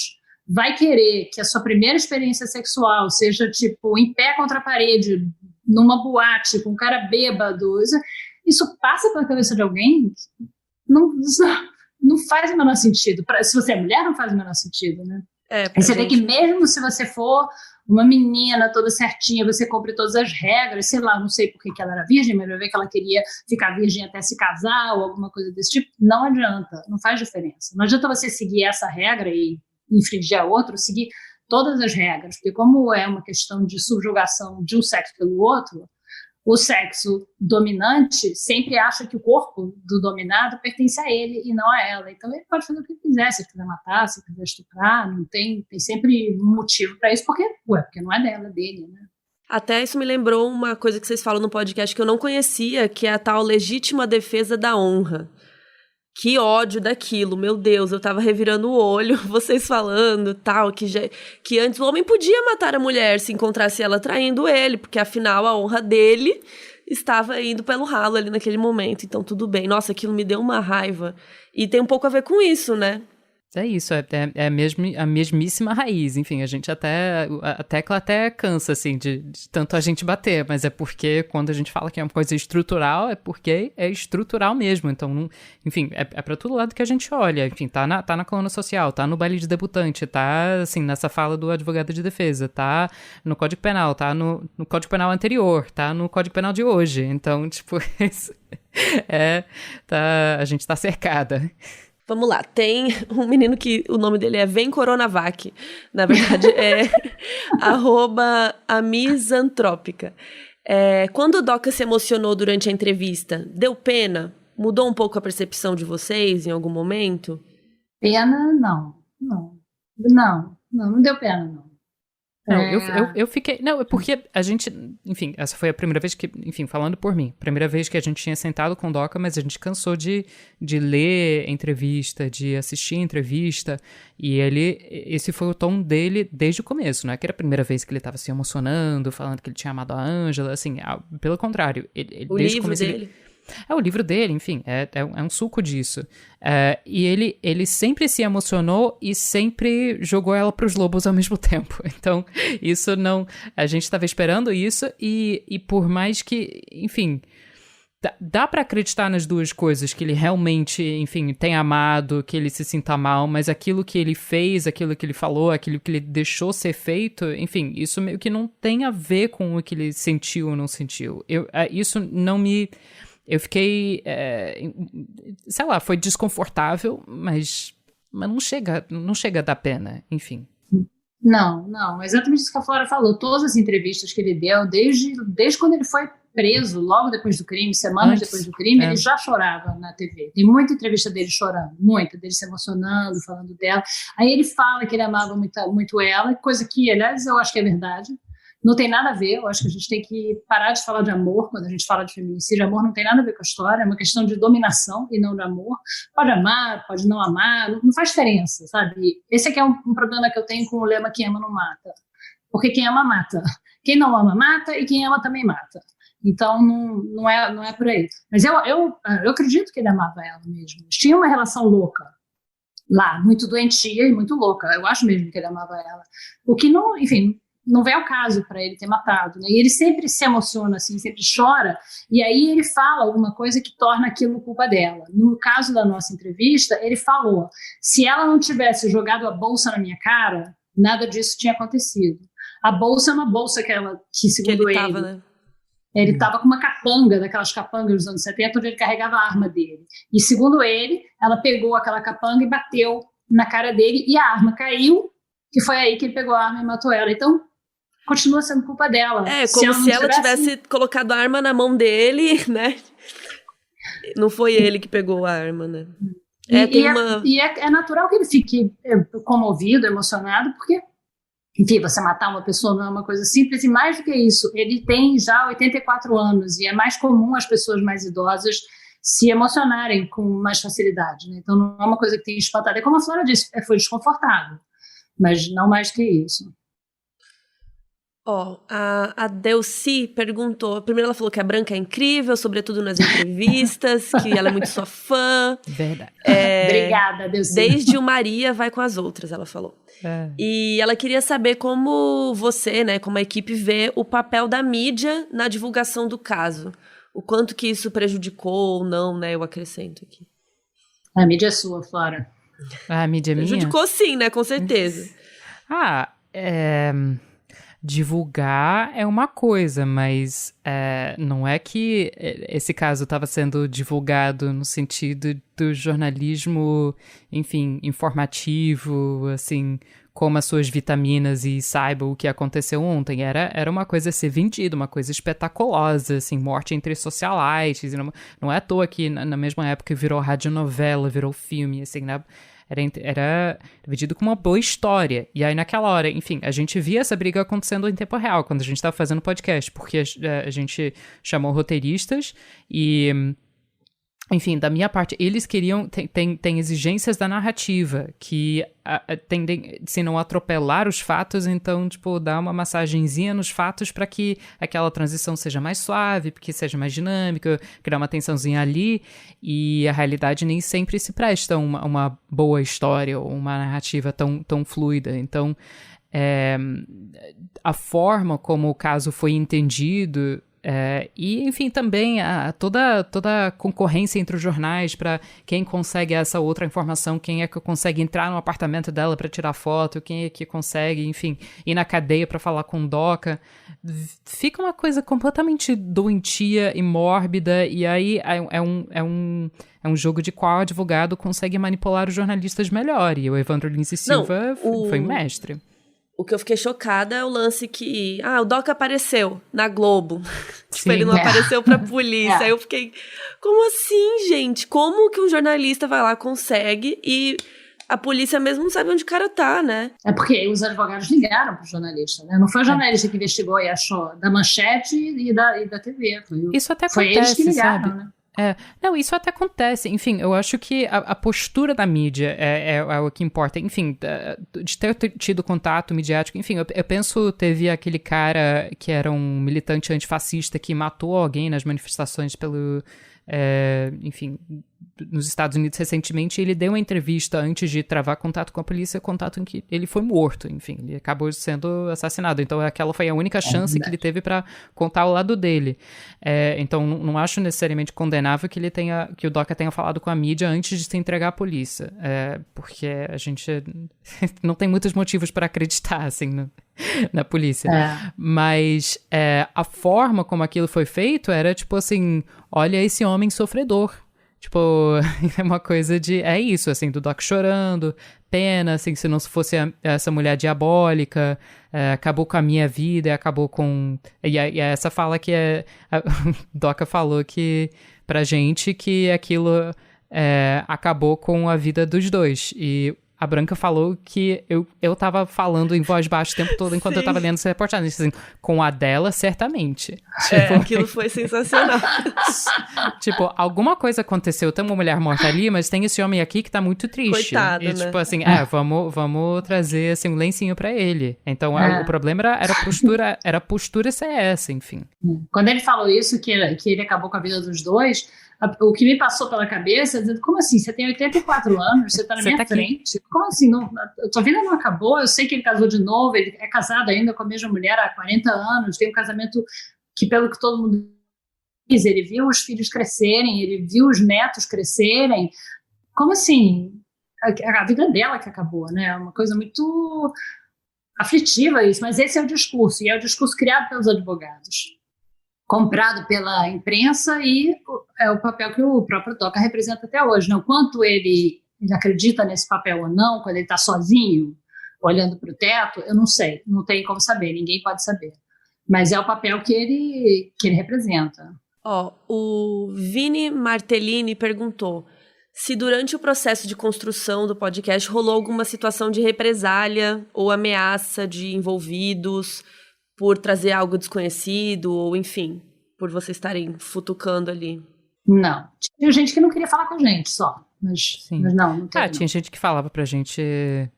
vai querer que a sua primeira experiência sexual seja, tipo, em pé contra a parede, numa boate, com um cara bêbado, isso passa pela cabeça de alguém? Não faz o menor sentido. Se você é mulher, não faz o menor sentido, né? Aí você vê que mesmo se você for uma menina toda certinha, você cumpre todas as regras, sei lá, não sei por que ela era virgem, mas vai ver que ela queria ficar virgem até se casar ou alguma coisa desse tipo, não adianta, não faz diferença. Não adianta você seguir essa regra e infringir a outra, seguir todas as regras, porque como é uma questão de subjugação de um sexo pelo outro, o sexo dominante sempre acha que o corpo do dominado pertence a ele e não a ela. Então ele pode fazer o que ele quiser, se ele quiser matar, se ele quiser estuprar, não tem sempre um motivo para isso, porque não é dela, é dele, né? Até isso me lembrou uma coisa que vocês falam no podcast que eu não conhecia, que é a tal legítima defesa da honra. Que ódio daquilo, meu Deus, eu tava revirando o olho, vocês falando, tal, que antes o homem podia matar a mulher se encontrasse ela traindo ele, porque afinal a honra dele estava indo pelo ralo ali naquele momento, então tudo bem. Nossa, aquilo me deu uma raiva. E tem um pouco a ver com isso, né? É isso, é a mesmíssima raiz, enfim, a gente a tecla até cansa, assim, de tanto a gente bater, mas é porque quando a gente fala que é uma coisa estrutural, é porque é estrutural mesmo, então, enfim, é pra todo lado que a gente olha, enfim, tá na coluna social, tá no baile de debutante, tá, assim, nessa fala do advogado de defesa, tá no Código Penal, tá no Código Penal anterior, tá no Código Penal de hoje, então, tipo, a gente tá cercada. Vamos lá, tem um menino que o nome dele é Vem Coronavac, na verdade é @amisantrópica. Quando o Doca se emocionou durante a entrevista, deu pena? Mudou um pouco a percepção de vocês em algum momento? Pena, não deu pena, não. Não, eu fiquei... Não, é porque a gente... Enfim, essa foi a primeira vez que... Enfim, falando por mim. Primeira vez que a gente tinha sentado com o Doca, mas a gente cansou de ler entrevista, de assistir entrevista. E esse foi o tom dele desde o começo, não é que era a primeira vez que ele estava se emocionando, falando que ele tinha amado a Ângela, assim, pelo contrário. O livro dele... O livro dele, enfim, é um suco disso. E ele sempre se emocionou e sempre jogou ela pros lobos ao mesmo tempo. Então, isso não... A gente estava esperando isso e por mais que, enfim... Dá pra acreditar nas duas coisas, que ele realmente, enfim, tem amado, que ele se sinta mal, mas aquilo que ele fez, aquilo que ele falou, aquilo que ele deixou ser feito, enfim, isso meio que não tem a ver com o que ele sentiu ou não sentiu. Isso não me... Eu fiquei, sei lá, foi desconfortável, mas não chega a dar pena, enfim. Não, exatamente isso que a Flora falou. Todas as entrevistas que ele deu, desde quando ele foi preso, logo depois do crime, semanas depois do crime, ele já chorava na TV. Tem muita entrevista dele chorando, muita, dele se emocionando, falando dela. Aí ele fala que ele amava muito, muito ela, coisa que, aliás, eu acho que é verdade. Não tem nada a ver, eu acho que a gente tem que parar de falar de amor quando a gente fala de feminicídio. Amor não tem nada a ver com a história, é uma questão de dominação e não de amor. Pode amar, pode não amar, não faz diferença, sabe? Esse aqui é um problema que eu tenho com o lema quem ama não mata. Porque quem ama mata. Quem não ama mata e quem ama também mata. Então não é por aí. Mas eu acredito que ele amava ela mesmo. Eles tinham uma relação louca lá, muito doentia e muito louca. Eu acho mesmo que ele amava ela. O que não, enfim... Não vem ao caso para ele ter matado, né? E ele sempre se emociona, assim, sempre chora, e aí ele fala alguma coisa que torna aquilo culpa dela. No caso da nossa entrevista, ele falou, se ela não tivesse jogado a bolsa na minha cara, nada disso tinha acontecido. A bolsa é uma bolsa que segundo ele... Tava, né? Ele estava com uma capanga, daquelas capangas dos anos 70, onde ele carregava a arma dele. E, segundo ele, ela pegou aquela capanga e bateu na cara dele, e a arma caiu, que foi aí que ele pegou a arma e matou ela. Então, continua sendo culpa dela. Como se ela tivesse colocado a arma na mão dele, né? Não foi ele que pegou a arma, né? É natural que ele fique comovido, emocionado, porque, enfim, você matar uma pessoa não é uma coisa simples, e mais do que isso, ele tem já 84 anos, e é mais comum as pessoas mais idosas se emocionarem com mais facilidade, né? Então não é uma coisa que tem espantado. É como a Flora disse, foi desconfortável, mas não mais que isso. A Delcy perguntou, primeiro ela falou que a Branca é incrível, sobretudo nas entrevistas, que ela é muito sua fã. Verdade. Obrigada, Delcy. Desde o Maria vai com as outras, ela falou. E ela queria saber como você, né, como a equipe vê o papel da mídia na divulgação do caso. O quanto que isso prejudicou ou não, né, eu acrescento aqui. A mídia é sua, Flora. A mídia é minha? Prejudicou sim, né, com certeza. Divulgar é uma coisa, mas não é que esse caso estava sendo divulgado no sentido do jornalismo, enfim, informativo, assim, coma as suas vitaminas e saiba o que aconteceu ontem. Era uma coisa a ser vendida, uma coisa espetaculosa, assim, morte entre socialites. Não é à toa que na mesma época virou radionovela, virou filme, assim, né? Era vendido com uma boa história. E aí, naquela hora, enfim, a gente via essa briga acontecendo em tempo real, quando a gente estava fazendo podcast, porque a gente chamou roteiristas e, enfim, da minha parte, eles queriam... Tem exigências da narrativa que tendem, se não atropelar os fatos, então, tipo, dar uma massagenzinha nos fatos para que aquela transição seja mais suave, porque seja mais dinâmica, criar uma tensãozinha ali, e a realidade nem sempre se presta uma boa história ou uma narrativa tão fluida. Então, a forma como o caso foi entendido... e, enfim, também toda a concorrência entre os jornais para quem consegue essa outra informação, quem é que consegue entrar no apartamento dela para tirar foto, quem é que consegue, enfim, ir na cadeia para falar com o Doca. Fica uma coisa completamente doentia e mórbida, e aí é um jogo de qual o advogado consegue manipular os jornalistas melhor, e o Evandro Lins e Silva foi mestre. O que eu fiquei chocada é o lance que... o Doca apareceu na Globo. Tipo, ele não apareceu pra polícia. Aí eu fiquei... Como assim, gente? Como que um jornalista vai lá, consegue e a polícia mesmo não sabe onde o cara tá, né? É porque os advogados ligaram pro jornalista, né? Não foi o jornalista que investigou e achou da Manchete e da TV. Isso até foi acontece, eles que ligaram, sabe? né? Não, isso até acontece. Enfim, eu acho que a postura da mídia é o que importa. Enfim, de ter tido contato midiático. Enfim, eu penso, teve aquele cara que era um militante antifascista que matou alguém nas manifestações enfim, nos Estados Unidos recentemente. Ele deu uma entrevista antes de travar contato com a polícia, contato em que ele foi morto, enfim, ele acabou sendo assassinado, então aquela foi a única chance que ele teve para contar o lado dele. Então não acho necessariamente condenável que o Doca tenha falado com a mídia antes de se entregar à polícia, porque a gente não tem muitos motivos para acreditar, assim, na polícia. Mas a forma como aquilo foi feito era tipo assim, olha esse homem sofredor. Tipo, é uma coisa de... É isso, assim, do Doc chorando, pena, assim, se não fosse essa mulher diabólica, acabou com a minha vida, acabou com... E essa fala que a Doca falou que, pra gente, que aquilo acabou com a vida dos dois. E a Branca falou que eu tava falando em voz baixa o tempo todo enquanto eu tava lendo essa reportagem. Assim, com a dela, certamente. Aquilo foi sensacional. Tipo, alguma coisa aconteceu, tem uma mulher morta ali, mas tem esse homem aqui que tá muito triste. Coitado, e, né? tipo assim, vamos trazer assim, um lencinho pra ele. Então, o problema era a postura ser essa, enfim. Quando ele falou isso, que ele acabou com a vida dos dois... O que me passou pela cabeça, dizendo, como assim? Você tem 84 anos, você tá na minha frente. Como assim? A tua vida não acabou? Eu sei que ele casou de novo, ele é casado ainda com a mesma mulher há 40 anos, tem um casamento que, pelo que todo mundo diz, ele viu os filhos crescerem, ele viu os netos crescerem. Como assim? A vida dela que acabou, né? É uma coisa muito aflitiva isso, mas esse é o discurso, e é o discurso criado pelos advogados. comprado pela imprensa e é o papel que o próprio Doca representa até hoje. Né? O quanto ele acredita nesse papel ou não, quando ele está sozinho, olhando para o teto, eu não sei, não tem como saber, ninguém pode saber. Mas é o papel que ele representa. O Vini Martellini perguntou se durante o processo de construção do podcast rolou alguma situação de represália ou ameaça de envolvidos por trazer algo desconhecido ou, enfim, por vocês estarem futucando ali. Não. Tinha gente que não queria falar com a gente só. Mas não teve, tinha gente que falava pra gente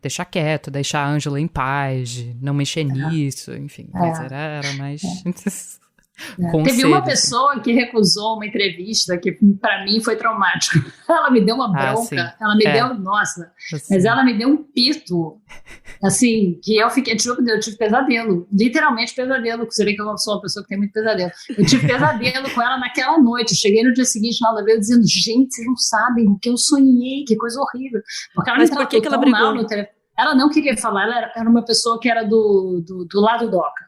deixar quieto, deixar a Ângela em paz, não mexer nisso, enfim. Mas era mais... Teve uma pessoa que recusou uma entrevista que pra mim foi traumático. Ela me deu uma bronca, ela me deu, nossa, mas ela me deu um pito, assim, que eu tive pesadelo, literalmente pesadelo, você vê que eu sou uma pessoa que tem muito pesadelo. Eu tive pesadelo com ela naquela noite, cheguei no dia seguinte na aula dizendo, gente, vocês não sabem o que eu sonhei, que coisa horrível. Porque ela mas por que ela brigou? Ela não queria falar, ela era uma pessoa que era do lado Doca.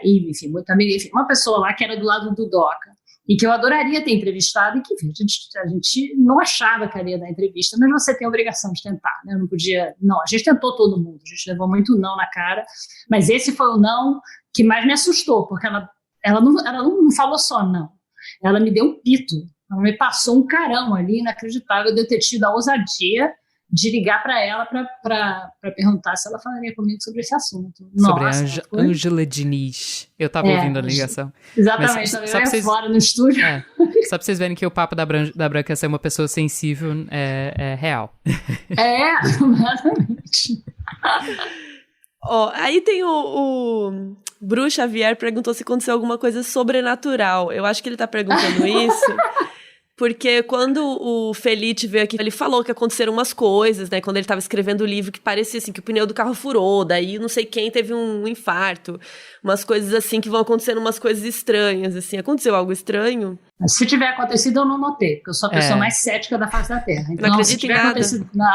E, enfim, muito amiga, enfim, uma pessoa lá que era do lado do Doca e que eu adoraria ter entrevistado e que enfim, a gente não achava que ia dar entrevista, mas você tem a obrigação de tentar, né? Eu não podia, não, a gente tentou todo mundo, a gente levou muito não na cara, mas esse foi o não que mais me assustou, porque ela não falou só não, ela me deu um pito, ela me passou um carão ali, inacreditável, de eu ter tido a ousadia de ligar para ela para perguntar se ela falaria comigo sobre esse assunto. Sobre a Ângela Diniz. Eu tava ouvindo a ligação. Exatamente, eu ia fora no estúdio. Só pra vocês verem que o papo da Branca ser uma pessoa sensível é real. Exatamente. Aí tem o Bru Xavier perguntou se aconteceu alguma coisa sobrenatural. Eu acho que ele tá perguntando isso... Porque quando o Felipe veio aqui, ele falou que aconteceram umas coisas, né? Quando ele estava escrevendo o livro, que parecia assim, que o pneu do carro furou, daí não sei quem teve um infarto. Umas coisas assim, que vão acontecendo umas coisas estranhas, assim. Aconteceu algo estranho? Se tiver acontecido, eu não notei, porque eu sou a pessoa mais cética da face da Terra. Então, não acredito em nada?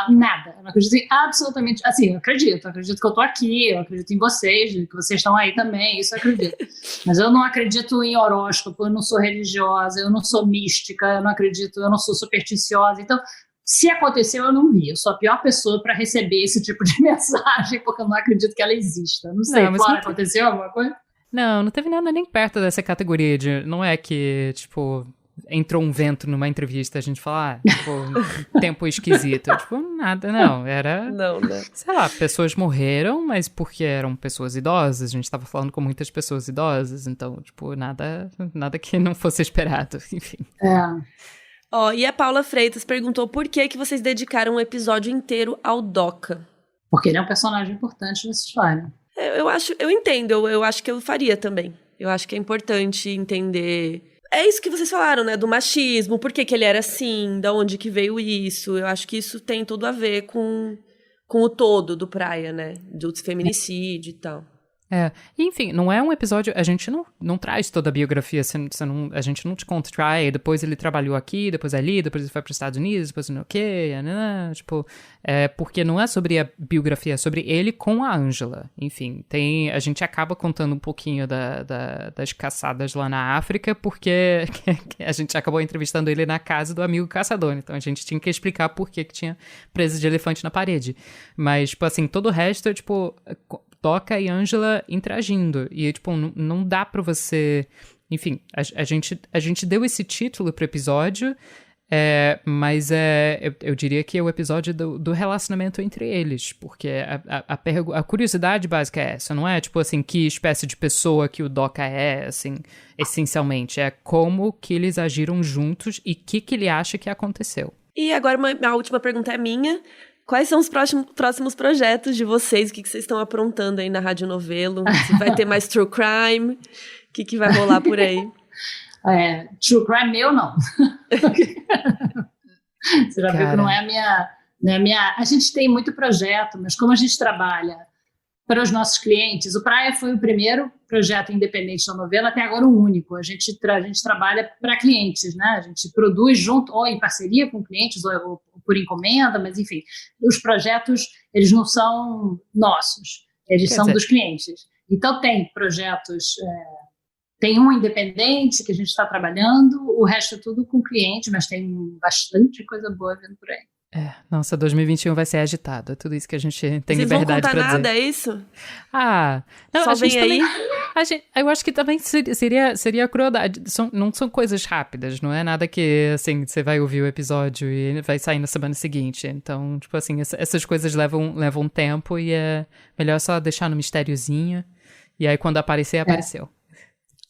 Nada. Eu não acredito em absolutamente... Assim, eu acredito que eu tô aqui, eu acredito em vocês, que vocês estão aí também, isso eu acredito. Mas eu não acredito em horóscopo, eu não sou religiosa, eu não sou mística, eu não acredito, eu não sou supersticiosa. Então, se aconteceu, eu não vi. Eu sou a pior pessoa para receber esse tipo de mensagem, porque eu não acredito que ela exista. Não sei, aconteceu alguma coisa? Não teve nada nem perto dessa categoria de... Não é que, tipo, entrou um vento numa entrevista, a gente fala, tempo esquisito. Tipo, nada, não. Era... Não. Sei lá, pessoas morreram, mas porque eram pessoas idosas. A gente tava falando com muitas pessoas idosas, então, tipo, nada que não fosse esperado, enfim. E a Paula Freitas perguntou por que vocês dedicaram um episódio inteiro ao Doca. Porque ele é um personagem importante nessa história. Eu entendo, eu acho que eu faria também. Eu acho que é importante entender... É isso que vocês falaram, né? Do machismo, por que ele era assim, da onde que veio isso. Eu acho que isso tem tudo a ver com o todo do Praia, né? Do feminicídio e tal. Enfim, não é um episódio... A gente não traz toda a biografia, a gente não te conta, depois ele trabalhou aqui, depois ali, depois ele foi para os Estados Unidos, depois não sei o quê, tipo... porque não é sobre a biografia, é sobre ele com a Ângela. Enfim, a gente acaba contando um pouquinho das caçadas lá na África, porque a gente acabou entrevistando ele na casa do amigo caçador, então a gente tinha que explicar por que tinha presa de elefante na parede. Mas, tipo assim, todo o resto é, tipo... Doca e Ângela interagindo. E, tipo, não dá pra você... Enfim, a gente deu esse título pro episódio, mas eu diria que é o episódio do relacionamento entre eles. Porque a curiosidade básica é essa, não é? Tipo assim, que espécie de pessoa que o Doca é, assim, essencialmente. É como que eles agiram juntos e o que ele acha que aconteceu. E agora a última pergunta é minha. Quais são os próximos projetos de vocês? O que vocês estão aprontando aí na Rádio Novelo? Se vai ter mais True Crime? O que vai rolar por aí? True Crime meu, não. Você já viu que não é a minha... A gente tem muito projeto, mas como a gente trabalha para os nossos clientes, o Praia foi o primeiro projeto independente da novela, até agora o único. A gente trabalha para clientes, né? A gente produz junto, ou em parceria com clientes, ou por encomenda, mas enfim, os projetos, eles não são nossos, eles são dos clientes. Então tem projetos Tem um independente que a gente está trabalhando, o resto é tudo com cliente, mas tem bastante coisa boa vindo por aí. Nossa, 2021 vai ser agitado. É tudo isso que a gente tem liberdade pra dizer. Vocês vão contar nada, é isso? Não, só a gente vem também, aí? eu acho que também seria crueldade. Não são coisas rápidas, não é nada que, assim, você vai ouvir o episódio e vai sair na semana seguinte. Então, tipo assim, essas coisas levam tempo e é melhor só deixar no mistériozinho. E aí, quando aparecer, apareceu.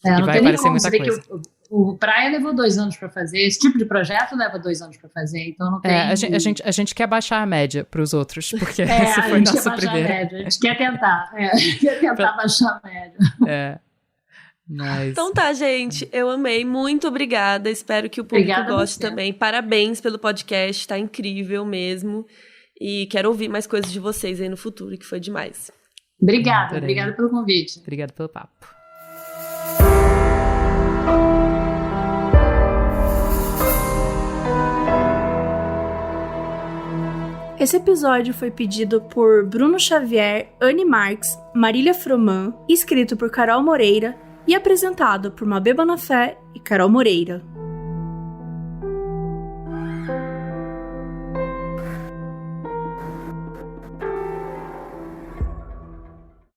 E não vai tem nem aparecer como muita saber coisa. que o Praia levou 2 anos para fazer, esse tipo de projeto leva 2 anos para fazer, então não tem... A gente quer baixar a média pros outros, porque esse a foi gente nosso quer baixar primeiro. a média, a gente quer tentar baixar a média. Mas... Então tá, gente, eu amei, muito obrigada, espero que o público goste também. Parabéns pelo podcast, tá incrível mesmo, e quero ouvir mais coisas de vocês aí no futuro, que foi demais. Obrigada pelo convite. Obrigada pelo papo. Esse episódio foi pedido por Bruno Xavier, Anne Marques, Marília Froman, escrito por Carol Moreira e apresentado por Mabê Bonafé e Carol Moreira.